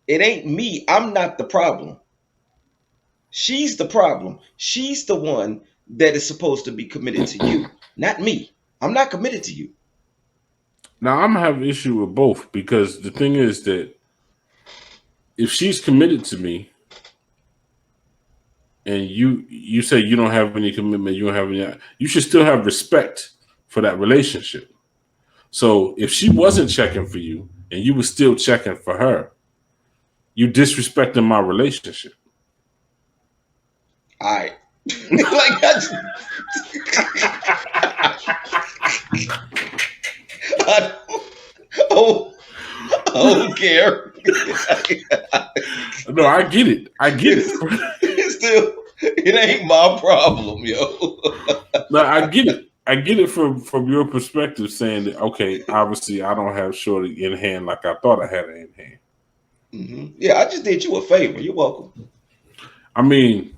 It ain't me. I'm not the problem. She's the problem. She's the one that is supposed to be committed to you, not me. I'm not committed to you. Now, I'm going to have an issue with both because the thing is that if she's committed to me and you say you don't have any commitment, you should still have respect for that relationship. So if she wasn't checking for you and you were still checking for her, you disrespecting my relationship. All right. Like that's I don't care. No, I get it. Still, it ain't my problem, yo. No, I get it. I get it from your perspective, saying that okay, obviously I don't have Shorty in hand like I thought I had her in hand. Mm-hmm. Yeah, I just did you a favor. You're welcome. I mean,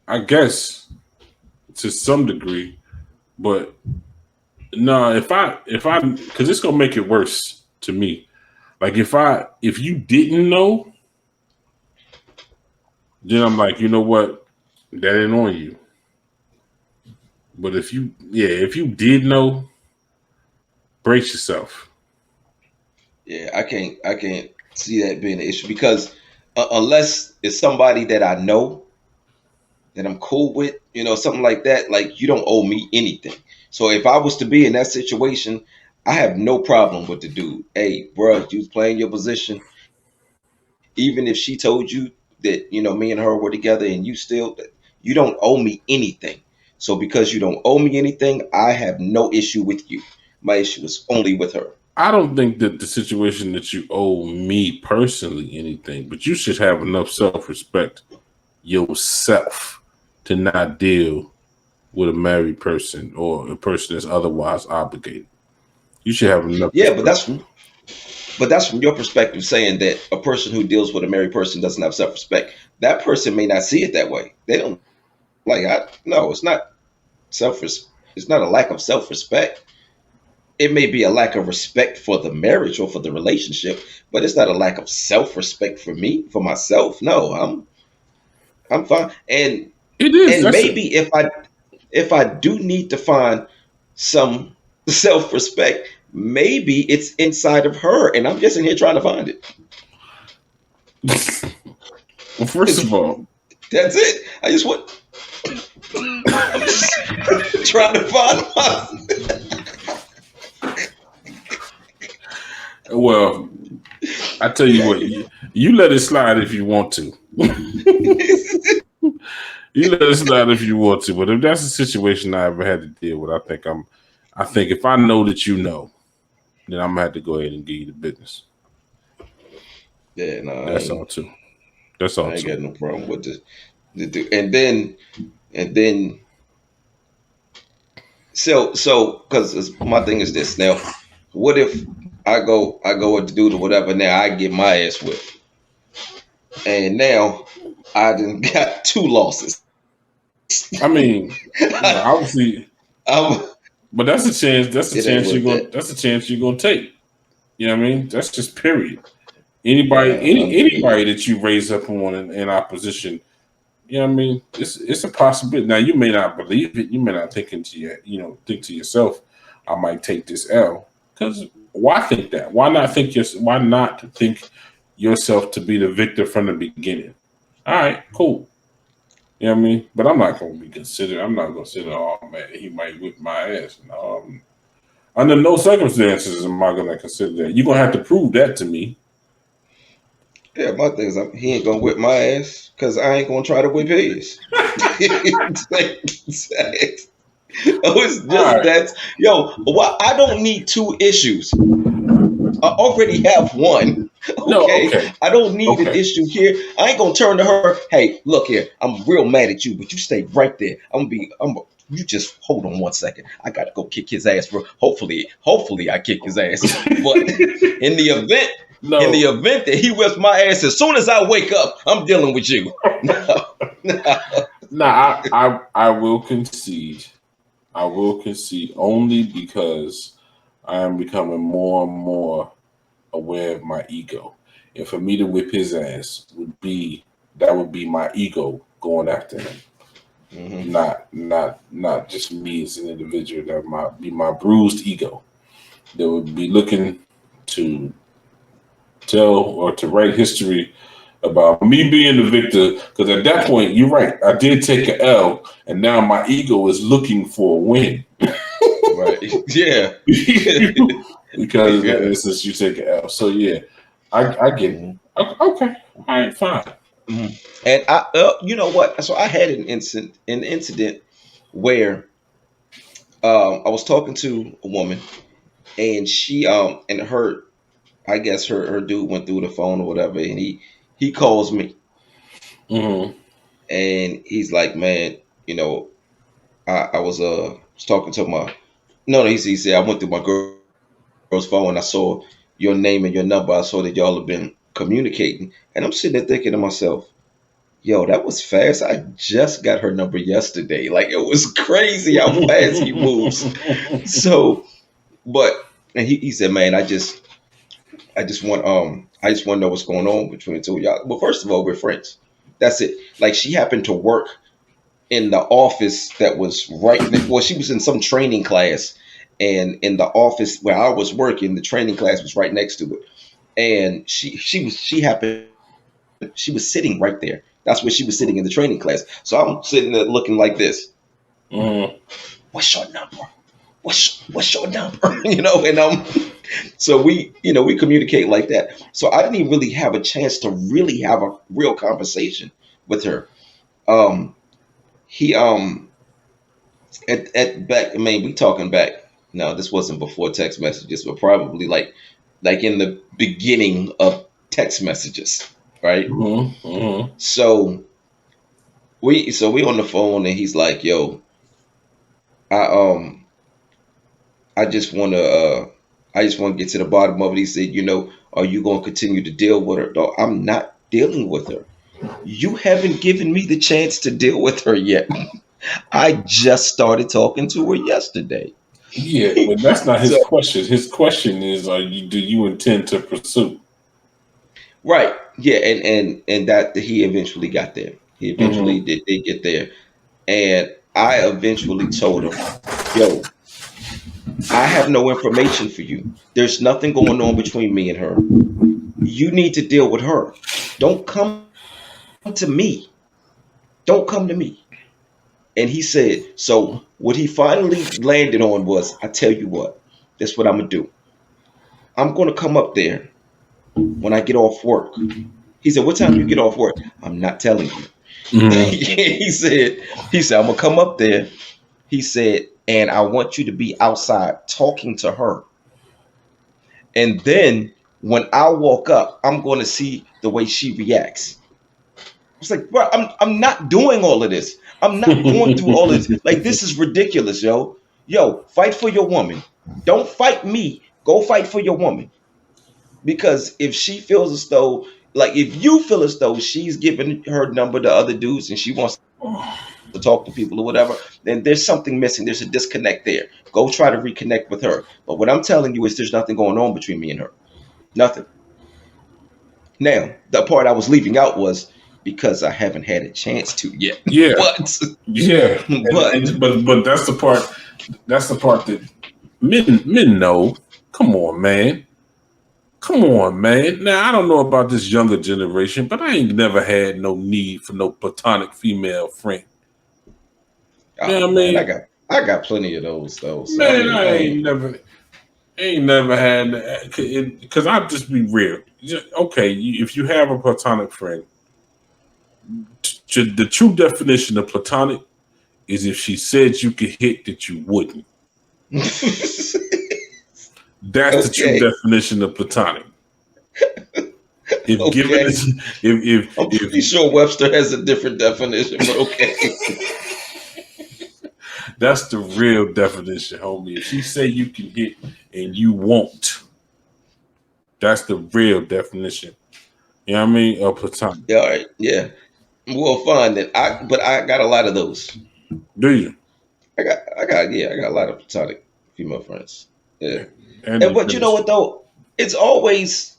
I guess to some degree, but no, if I because it's gonna make it worse to me. Like if you didn't know, then I'm like, you know what, that ain't on you. But if you did know, brace yourself. Yeah, I can't see that being an issue because unless it's somebody that I know that I'm cool with, something like that, like you don't owe me anything. So if I was to be in that situation, I have no problem with the dude. Hey, bro, you was playing your position. Even if she told you that, me and her were together and you don't owe me anything. So because you don't owe me anything, I have no issue with you. My issue is only with her. I don't think that the situation that you owe me personally anything, but you should have enough self-respect yourself to not deal with a married person or a person that's otherwise obligated. You should have enough. Yeah, but that's from your perspective, saying that a person who deals with a married person doesn't have self-respect. That person may not see it that way. They don't no, it's not it's not a lack of self-respect. It may be a lack of respect for the marriage or for the relationship, but it's not a lack of self-respect for me, for myself. No, I'm fine. And it is. And maybe if I do need to find some self-respect, maybe it's inside of her, and I'm just in here trying to find it. Well, first of all, that's it. I'm just trying to find my. Well, I tell you what, you let it slide if you want to. You let it slide if you want to, but if that's a situation I ever had to deal with, I think if I know that you know, then I'm gonna have to go ahead and give you the business. Yeah, no, That's all too. That's all I ain't too. got no problem with the and then because my thing is this now. What if I go with the dude or whatever? Now I get my ass whipped, and now I done got two losses. I mean, obviously, I'm, but that's a chance. That's a it ain't chance you're worth going. that. That's a chance you're going to take. You know what I mean? That's just period. I'm good. Anybody that you raise up on in opposition, you know what I mean? It's a possibility. Now you may not believe it. You may not think to yourself, I might take this L. Because why think that? Why not think yourself to be the victor from the beginning? All right, cool. You know what I mean? But I'm not going to be considered. I'm not going to consider. Oh man, he might whip my ass. No, under no circumstances am I going to consider that. You're going to have to prove that to me. Yeah, my thing is he ain't gonna whip my ass because I ain't gonna try to whip his. Oh, it's All just right. that, yo. Well, I don't need two issues. I already have one. No, Okay, okay. I don't need an Okay. issue here. I ain't gonna turn to her. Hey, look here. I'm real mad at you, but you stay right there. I'm gonna be. You just hold on one second. I gotta go kick his ass. Hopefully, I kick his ass. But in the event, in the No. event that he whips my ass, as soon as I wake up, I'm dealing with you. No, no. Nah, I will concede. I will concede only because I am becoming more and more aware of my ego. And for me to whip his ass would be my ego going after him. Hmm. Not just me as an individual. That might be my bruised ego. That would be looking to tell or to write history about me being the victor. Because at that point, you're right. I did take an L, and now my ego is looking for a win. Right. Yeah. Because Yeah. since you take an L, so yeah, I get it. Mhm. Okay, all right, fine. Mhm. And you know what? So I had an incident where I was talking to a woman, and and I guess her dude went through the phone or whatever, and he calls me, Mm-hmm. and he's like, man, you know, I was talking to my no, he said I went through my girl's phone, I saw your name and your number, I saw that y'all have been communicating, and I'm sitting there thinking to myself, yo, that was fast. I just got her number yesterday. Like it was crazy how fast he moves. So, but and he said, man, I just want to know what's going on between the two of y'all. Well, first of all, we're friends. That's it. Like she happened to work in the office that was well, she was in some training class, and in the office where I was working, the training class was right next to it. And she was sitting right there. That's where she was sitting in the training class. So I'm sitting there looking like this. Mm-hmm. What's your number? What's your number? And so we communicate like that. So I didn't even really have a chance to really have a real conversation with her. Um, he at back. I mean, we talking back. No, this wasn't before text messages, but probably like in the beginning of text messages, right? Mm-hmm. Mm-hmm. So we on the phone, and he's like, "Yo, I um I just want to get to the bottom of it." He said, "Are you going to continue to deal with her?" No, I'm not dealing with her. You haven't given me the chance to deal with her yet. I just started talking to her yesterday. Yeah, but that's not his So question. His question is, do you intend to pursue? right, yeah, and that he eventually got there. He eventually Mm-hmm. did get there, and I eventually told him, "Yo, I have no information for you. There's nothing going on between me and her. You need to deal with her. Don't come to me. Don't come to me." And he said, so what he finally landed on was, I tell you what, that's what I'm going to do. I'm going to come up there when I get off work. He said, what time do you get off work? I'm not telling you. Mm-hmm. he said, I'm going to come up there. He said, and I want you to be outside talking to her. And then When I walk up, I'm going to see the way she reacts. It's like, bro, I'm not doing all of this. I'm not going through all of this. Like, this is ridiculous, yo. Yo, fight for your woman. Don't fight me. Go fight for your woman. Because if she feels as though, like, if you feel as though she's giving her number to other dudes and she wants to talk to people or whatever, then there's something missing. There's a disconnect there. Go try to reconnect with her. But what I'm telling you is there's nothing going on between me and her. Nothing. Now, the part I was leaving out was because I haven't had a chance to yet. Yeah. but Yeah. But that's the part. That's the part that men know. Come on, man. Come on, man. Now I don't know about this younger generation, but I ain't never had no need for no platonic female friend. You know what I mean? I got plenty of those though. So Man, I ain't never had, because I'll just be real. Okay, if you have a platonic friend, the true definition of platonic is if she said you could hit that you wouldn't. That's the true definition of platonic. I'm pretty sure Webster has a different definition, but okay. That's the real definition, homie. If she say you can hit and you won't, that's the real definition. You know what I mean? Of platonic. Yeah, all right. Yeah. Well, fine then. But I got a lot of those. Do you? I got a lot of platonic female friends. Yeah. But you know what though? It's always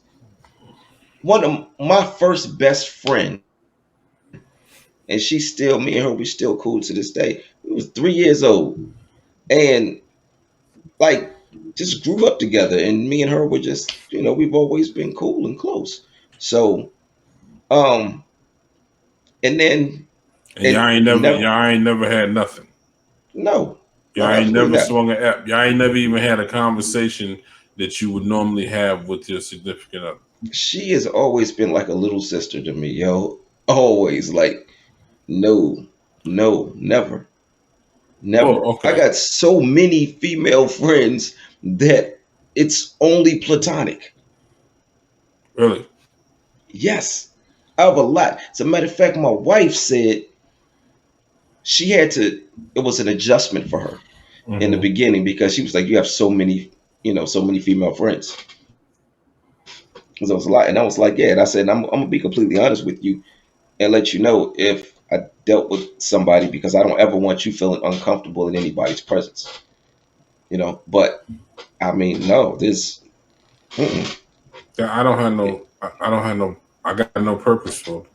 one of my first best friend, and she's still, me and her, we still cool to this day. We was 3 years old, and like just grew up together, and me and her were just, we've always been cool and close. So, and then y'all ain't never had nothing. No. Y'all ain't never swung an app. Y'all ain't never even had a conversation that you would normally have with your significant other. She has always been like a little sister to me, yo. Always. Like, no, never. Oh, okay. I got so many female friends that it's only platonic. Really? Yes. I have a lot. As a matter of fact, my wife said she had to, it was an adjustment for her in the beginning, because she was like, you have so many female friends. Because it was a lot. And I was like, yeah. And I said, I'm going to be completely honest with you and let you know if I dealt with somebody, because I don't ever want you feeling uncomfortable in anybody's presence. But I mean, no, there's. I got no purpose for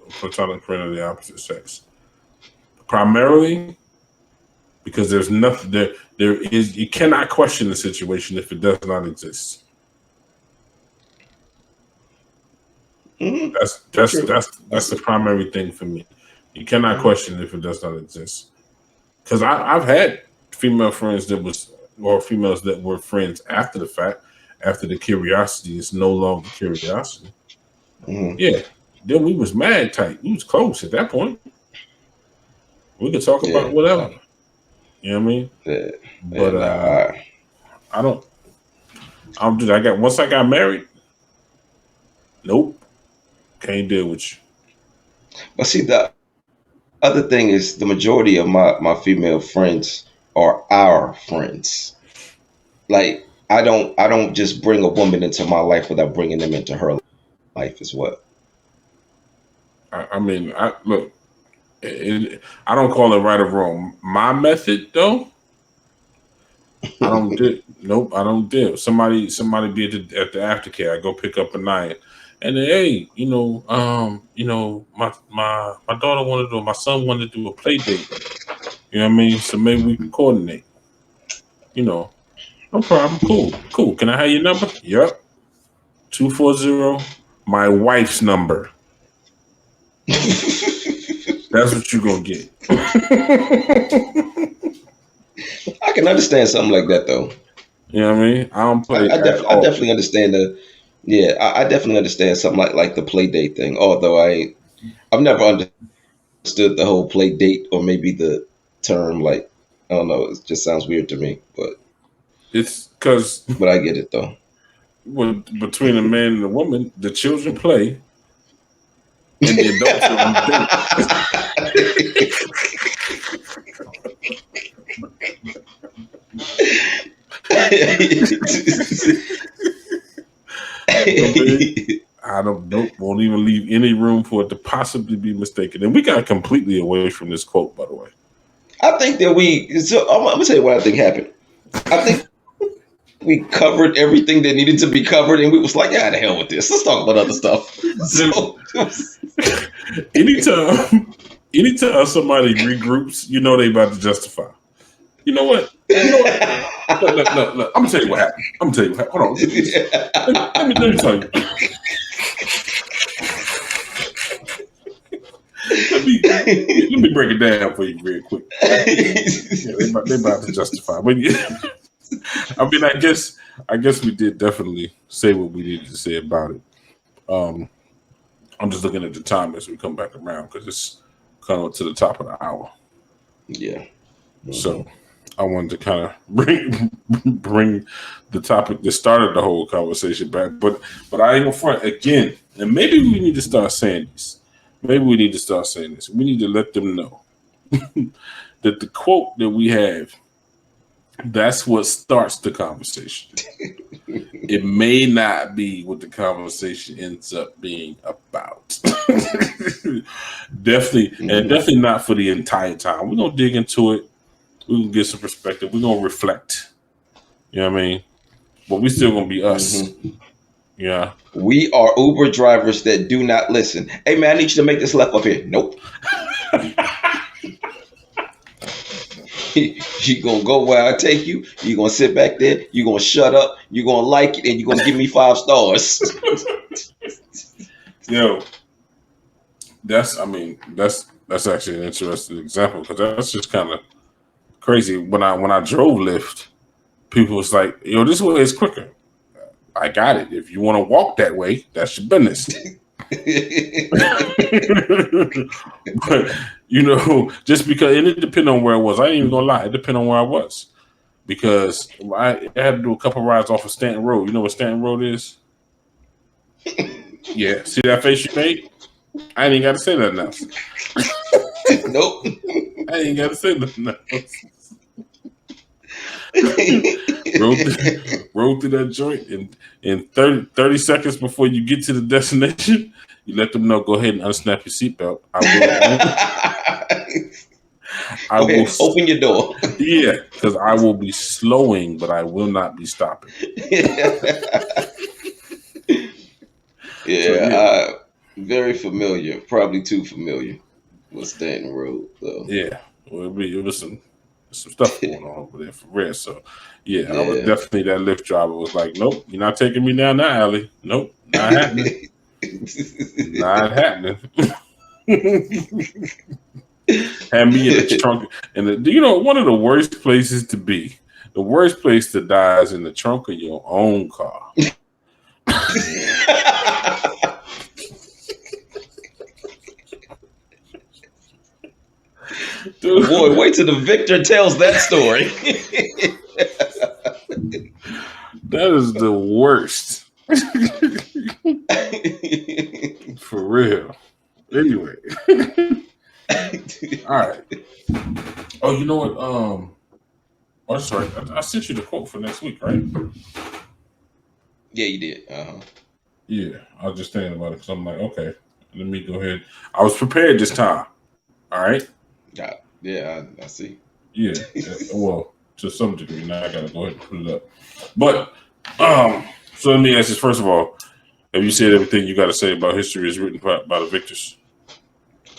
platonic friend of the opposite sex. Primarily because there's nothing there. You cannot question the situation if it does not exist. Mm-hmm. That's the primary thing for me. You cannot question if it does not exist. Because I've had female friends females that were friends after the fact, after the curiosity is no longer curiosity. Mm-hmm. Yeah, then we was mad tight. We was close at that point. We could talk about whatever. You know what I mean? Yeah. But I don't do that. Once I got married, nope. Can't deal with you. But see, the other thing is the majority of my female friends are our friends. Like, I don't just bring a woman into my life without bringing them into her life as well. I mean, look. I don't call it right or wrong. My method, though, I don't do. Nope, I don't do. Somebody be at the aftercare. I go pick up a night, and then, hey, my daughter wanted to, my son wanted to do a play date. You know what I mean? So maybe we can coordinate. No problem. Cool. Can I have your number? Yep. 240. My wife's number. That's what you're gonna get. I can understand something like that, though. You know what I mean? I don't play. I definitely understand I definitely understand something like the play date thing. Although I've never understood the whole play date, or maybe the term. Like, I don't know. It just sounds weird to me. But it's because. But I get it though. between a man and a woman, the children play, and the adults are on I won't even leave any room for it to possibly be mistaken. And we got completely away from this quote, by the way. I think that I'm gonna tell you what I think happened. I think we covered everything that needed to be covered, and we was like, "Yeah, the hell with this. Let's talk about other stuff." So, anytime somebody regroups, you know they about to justify. You know what? Look. I'm gonna tell you what happened. Hold on. Let me tell you. Let me break it down for you real quick. They about to justify. But I mean, I guess we did definitely say what we needed to say about it. I'm just looking at the time as we come back around because it's kind of to the top of the hour. Yeah. Mm-hmm. So I wanted to kind of bring the topic that started the whole conversation back. But I ain't gonna front again. And maybe we need to start saying this. We need to let them know that the quote that we have, that's what starts the conversation. It may not be what the conversation ends up being about. Definitely not for the entire time. We're gonna dig into it. We're gonna get some perspective. We're gonna reflect. You know what I mean? But we still gonna be us. Mm-hmm. Yeah. We are Uber drivers that do not listen. Hey man, I need you to make this left up here. Nope. You're gonna go where I take you. You're gonna sit back there. You're gonna shut up. You're gonna like it, and you're gonna give me 5 stars. Yo, that's actually an interesting example because that's just kind of crazy. When I drove Lyft, people was like, "Yo, this way is quicker." I got it. If you want to walk that way, that's your business. But just because, and it depended on where I was. I ain't even gonna lie, it depended on where I was, because I had to do a couple rides off of Stanton Road. You know what Stanton Road is? Yeah. See that face you made? I ain't even got to say nothing else. Nope. I ain't got to say nothing else. Roll through that joint, and in 30 seconds before you get to the destination, you let them know, go ahead and unsnap your seatbelt. I will open your door. Yeah, because I will be slowing, but I will not be stopping. Yeah, very familiar. Probably too familiar with Stanton Road, though. Yeah, well, it was some stuff going on over there for real. So, yeah, I was definitely that Lyft driver was like, nope, you're not taking me down that alley. Nope, not happening. Not happening. Had me in the trunk. And one of the worst places to be, the worst place to die is in the trunk of your own car. Dude. Boy, wait till the victor tells that story. That is the worst. For real. Anyway. All right. Oh, you know what? That's right. I sent you the quote for next week, right? Yeah, you did. Uh-huh. Yeah, I was just thinking about it because I'm like, okay, let me go ahead. I was prepared this time. All right. Yeah, I see. Yeah. Well, to some degree. Now I gotta go ahead and put it up. But so let me ask this first of all. Have you said everything you got to say about history is written by the victors?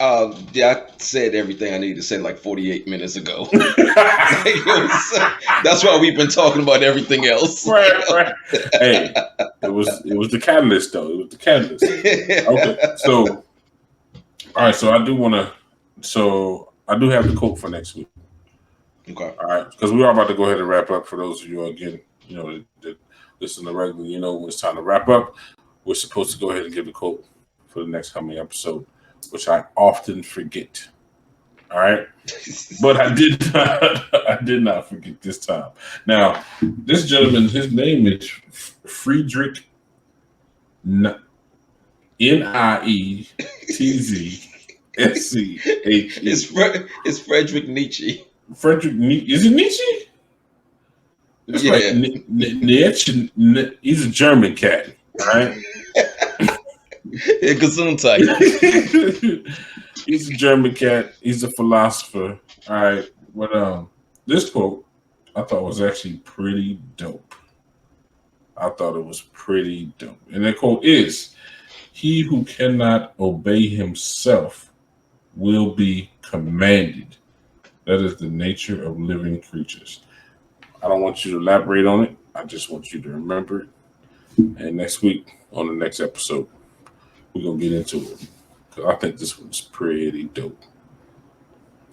Yeah, I said everything I needed to say like 48 minutes ago. That's why we've been talking about everything else. Right. Hey, it was the catalyst though. It was the catalyst. Okay, so all right, so I do have the quote for next week. Okay. All right, because we are about to go ahead and wrap up. For those of you again, that listen to regularly, when it's time to wrap up. We're supposed to go ahead and give the quote for the next coming episode, which I often forget. All right. But I did not forget this time. Now, this gentleman, his name is Friedrich Nietzsche. It's Frederick Nietzsche. Frederick Nietzsche. Is it Nietzsche? It's like Yeah. Nietzsche. He's a German cat, right? Gesundheit. He's a German cat. He's a philosopher. All right. But this quote I thought was actually pretty dope. I thought it was pretty dope. And that quote is, "He who cannot obey himself will be commanded. That is the nature of living creatures." I don't want you to elaborate on it. I just want you to remember it. And next week, on the next episode, we're going to get into it. Because I think this one's pretty dope.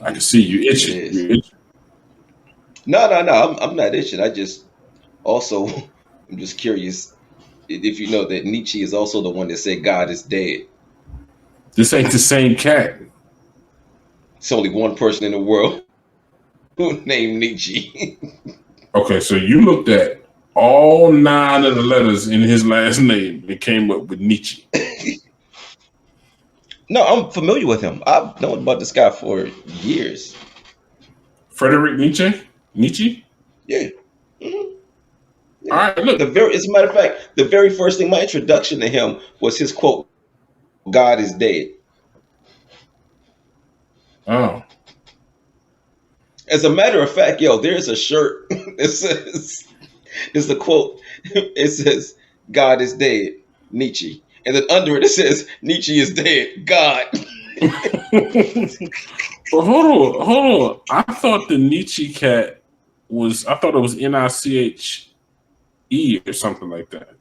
I can see you itching. You're itching. No. I'm not itching. I'm just curious if you know that Nietzsche is also the one that said God is dead. This ain't the same cat. It's only one person in the world who named Nietzsche. Okay, so you looked at all 9 of the letters in his last name and came up with Nietzsche. No, I'm familiar with him. I've known about this guy for years. Frederick Nietzsche? Nietzsche? Yeah. Mm-hmm. Yeah. All right, look. As a matter of fact, the very first thing, my introduction to him was his quote, "God is dead." Oh. As a matter of fact, there's a shirt that says, it's a quote. It says, "God is dead, Nietzsche." And then under it says, "Nietzsche is dead, God." Well, hold on. I thought the Nietzsche cat I thought it was Niche or something like that.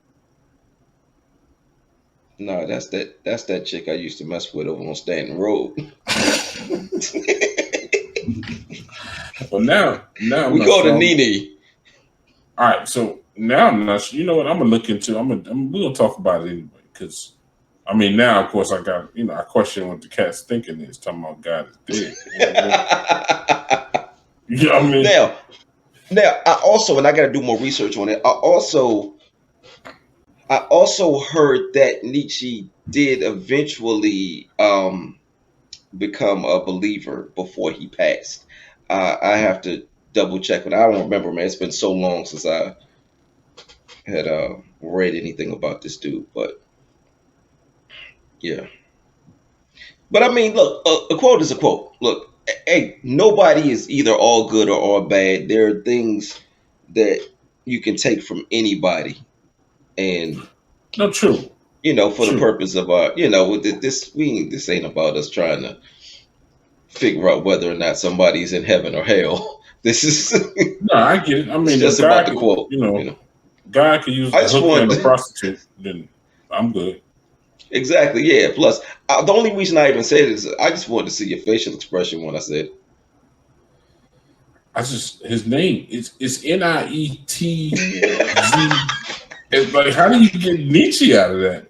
No, that's that chick I used to mess with over on Stanton Road. Well, now we go to Nene. All right, so now I'm not sure. You know what? I'm gonna look into. We're gonna talk about it anyway, because I mean, now of course I got I question what the cat's thinking is talking about God is dead. You know what I mean? Now I also, and I got to do more research on it. I also heard that Nietzsche did eventually become a believer before he passed. I have to double check, but I don't remember, man. It's been so long since I had read anything about this dude. But yeah. But I mean, look, a quote is a quote. Look, hey, nobody is either all good or all bad. There are things that you can take from anybody, and no, true. For the purpose of this ain't about us trying to figure out whether or not somebody's in heaven or hell. This is no, I get it. I mean, it's just about the quote. God could use a hooker and a prostitute, then I'm good. Exactly, yeah. Plus, the only reason I even said it is I just wanted to see your facial expression when I said it. His name it's Nietz. It's like, how do you get Nietzsche out of that?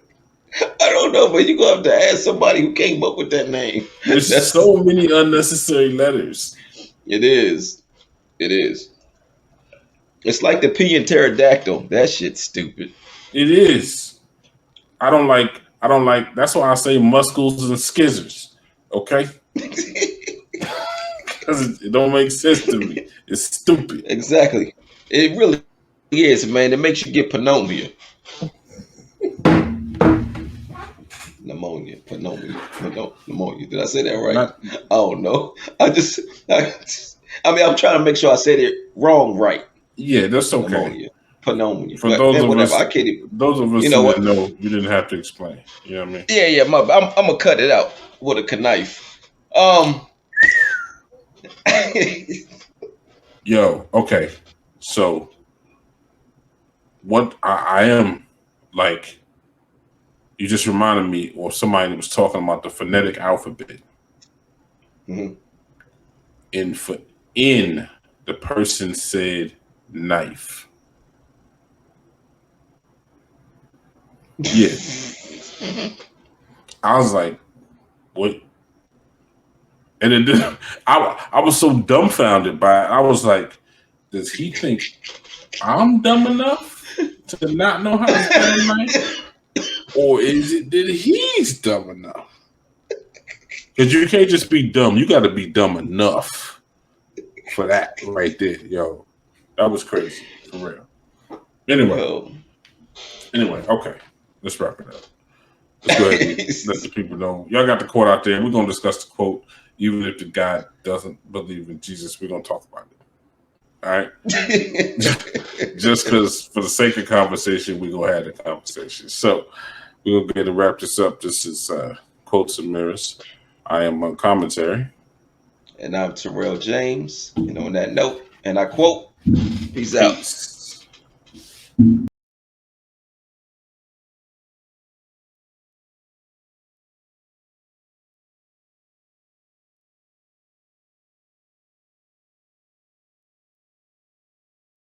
I don't know, but you're gonna have to ask somebody who came up with that name. There's so many unnecessary letters. It is. It's like the P in pterodactyl. That shit's stupid. It is. I don't like. That's why I say muscles and skizzers. Okay. Because it don't make sense to me. It's stupid. Exactly. It really is, man. It makes you get pneumonia. Pneumonia. Did I say that right? I don't know. I'm trying to make sure I said it right. Yeah, that's okay. Pneumonia. For those of us, I can't even, those of us who know, you didn't have to explain. You know what I mean? Yeah. I'm gonna cut it out with a knife. Yo, okay. So, what I am like, you just reminded me, or somebody was talking about the phonetic alphabet. Mm-hmm. In the person said knife. Yeah. I was like, what? And then I was so dumbfounded by it. I was like, does he think I'm dumb enough to not know how to spell my name? Or is it that he's dumb enough? Because you can't just be dumb. You got to be dumb enough for that right there, yo. That was crazy, for real. Anyway, okay. Let's wrap it up. Let's go ahead and let the people know. Y'all got the quote out there. We're going to discuss the quote. Even if the guy doesn't believe in Jesus, we're going to talk about it. All right? Just because for the sake of conversation, we're going to have the conversation. So we're going to go ahead and wrap this up. This is Quotes and Mirrors. I am Uncommonterry. And I'm Tyrell James. On that note, and I quote, peace out.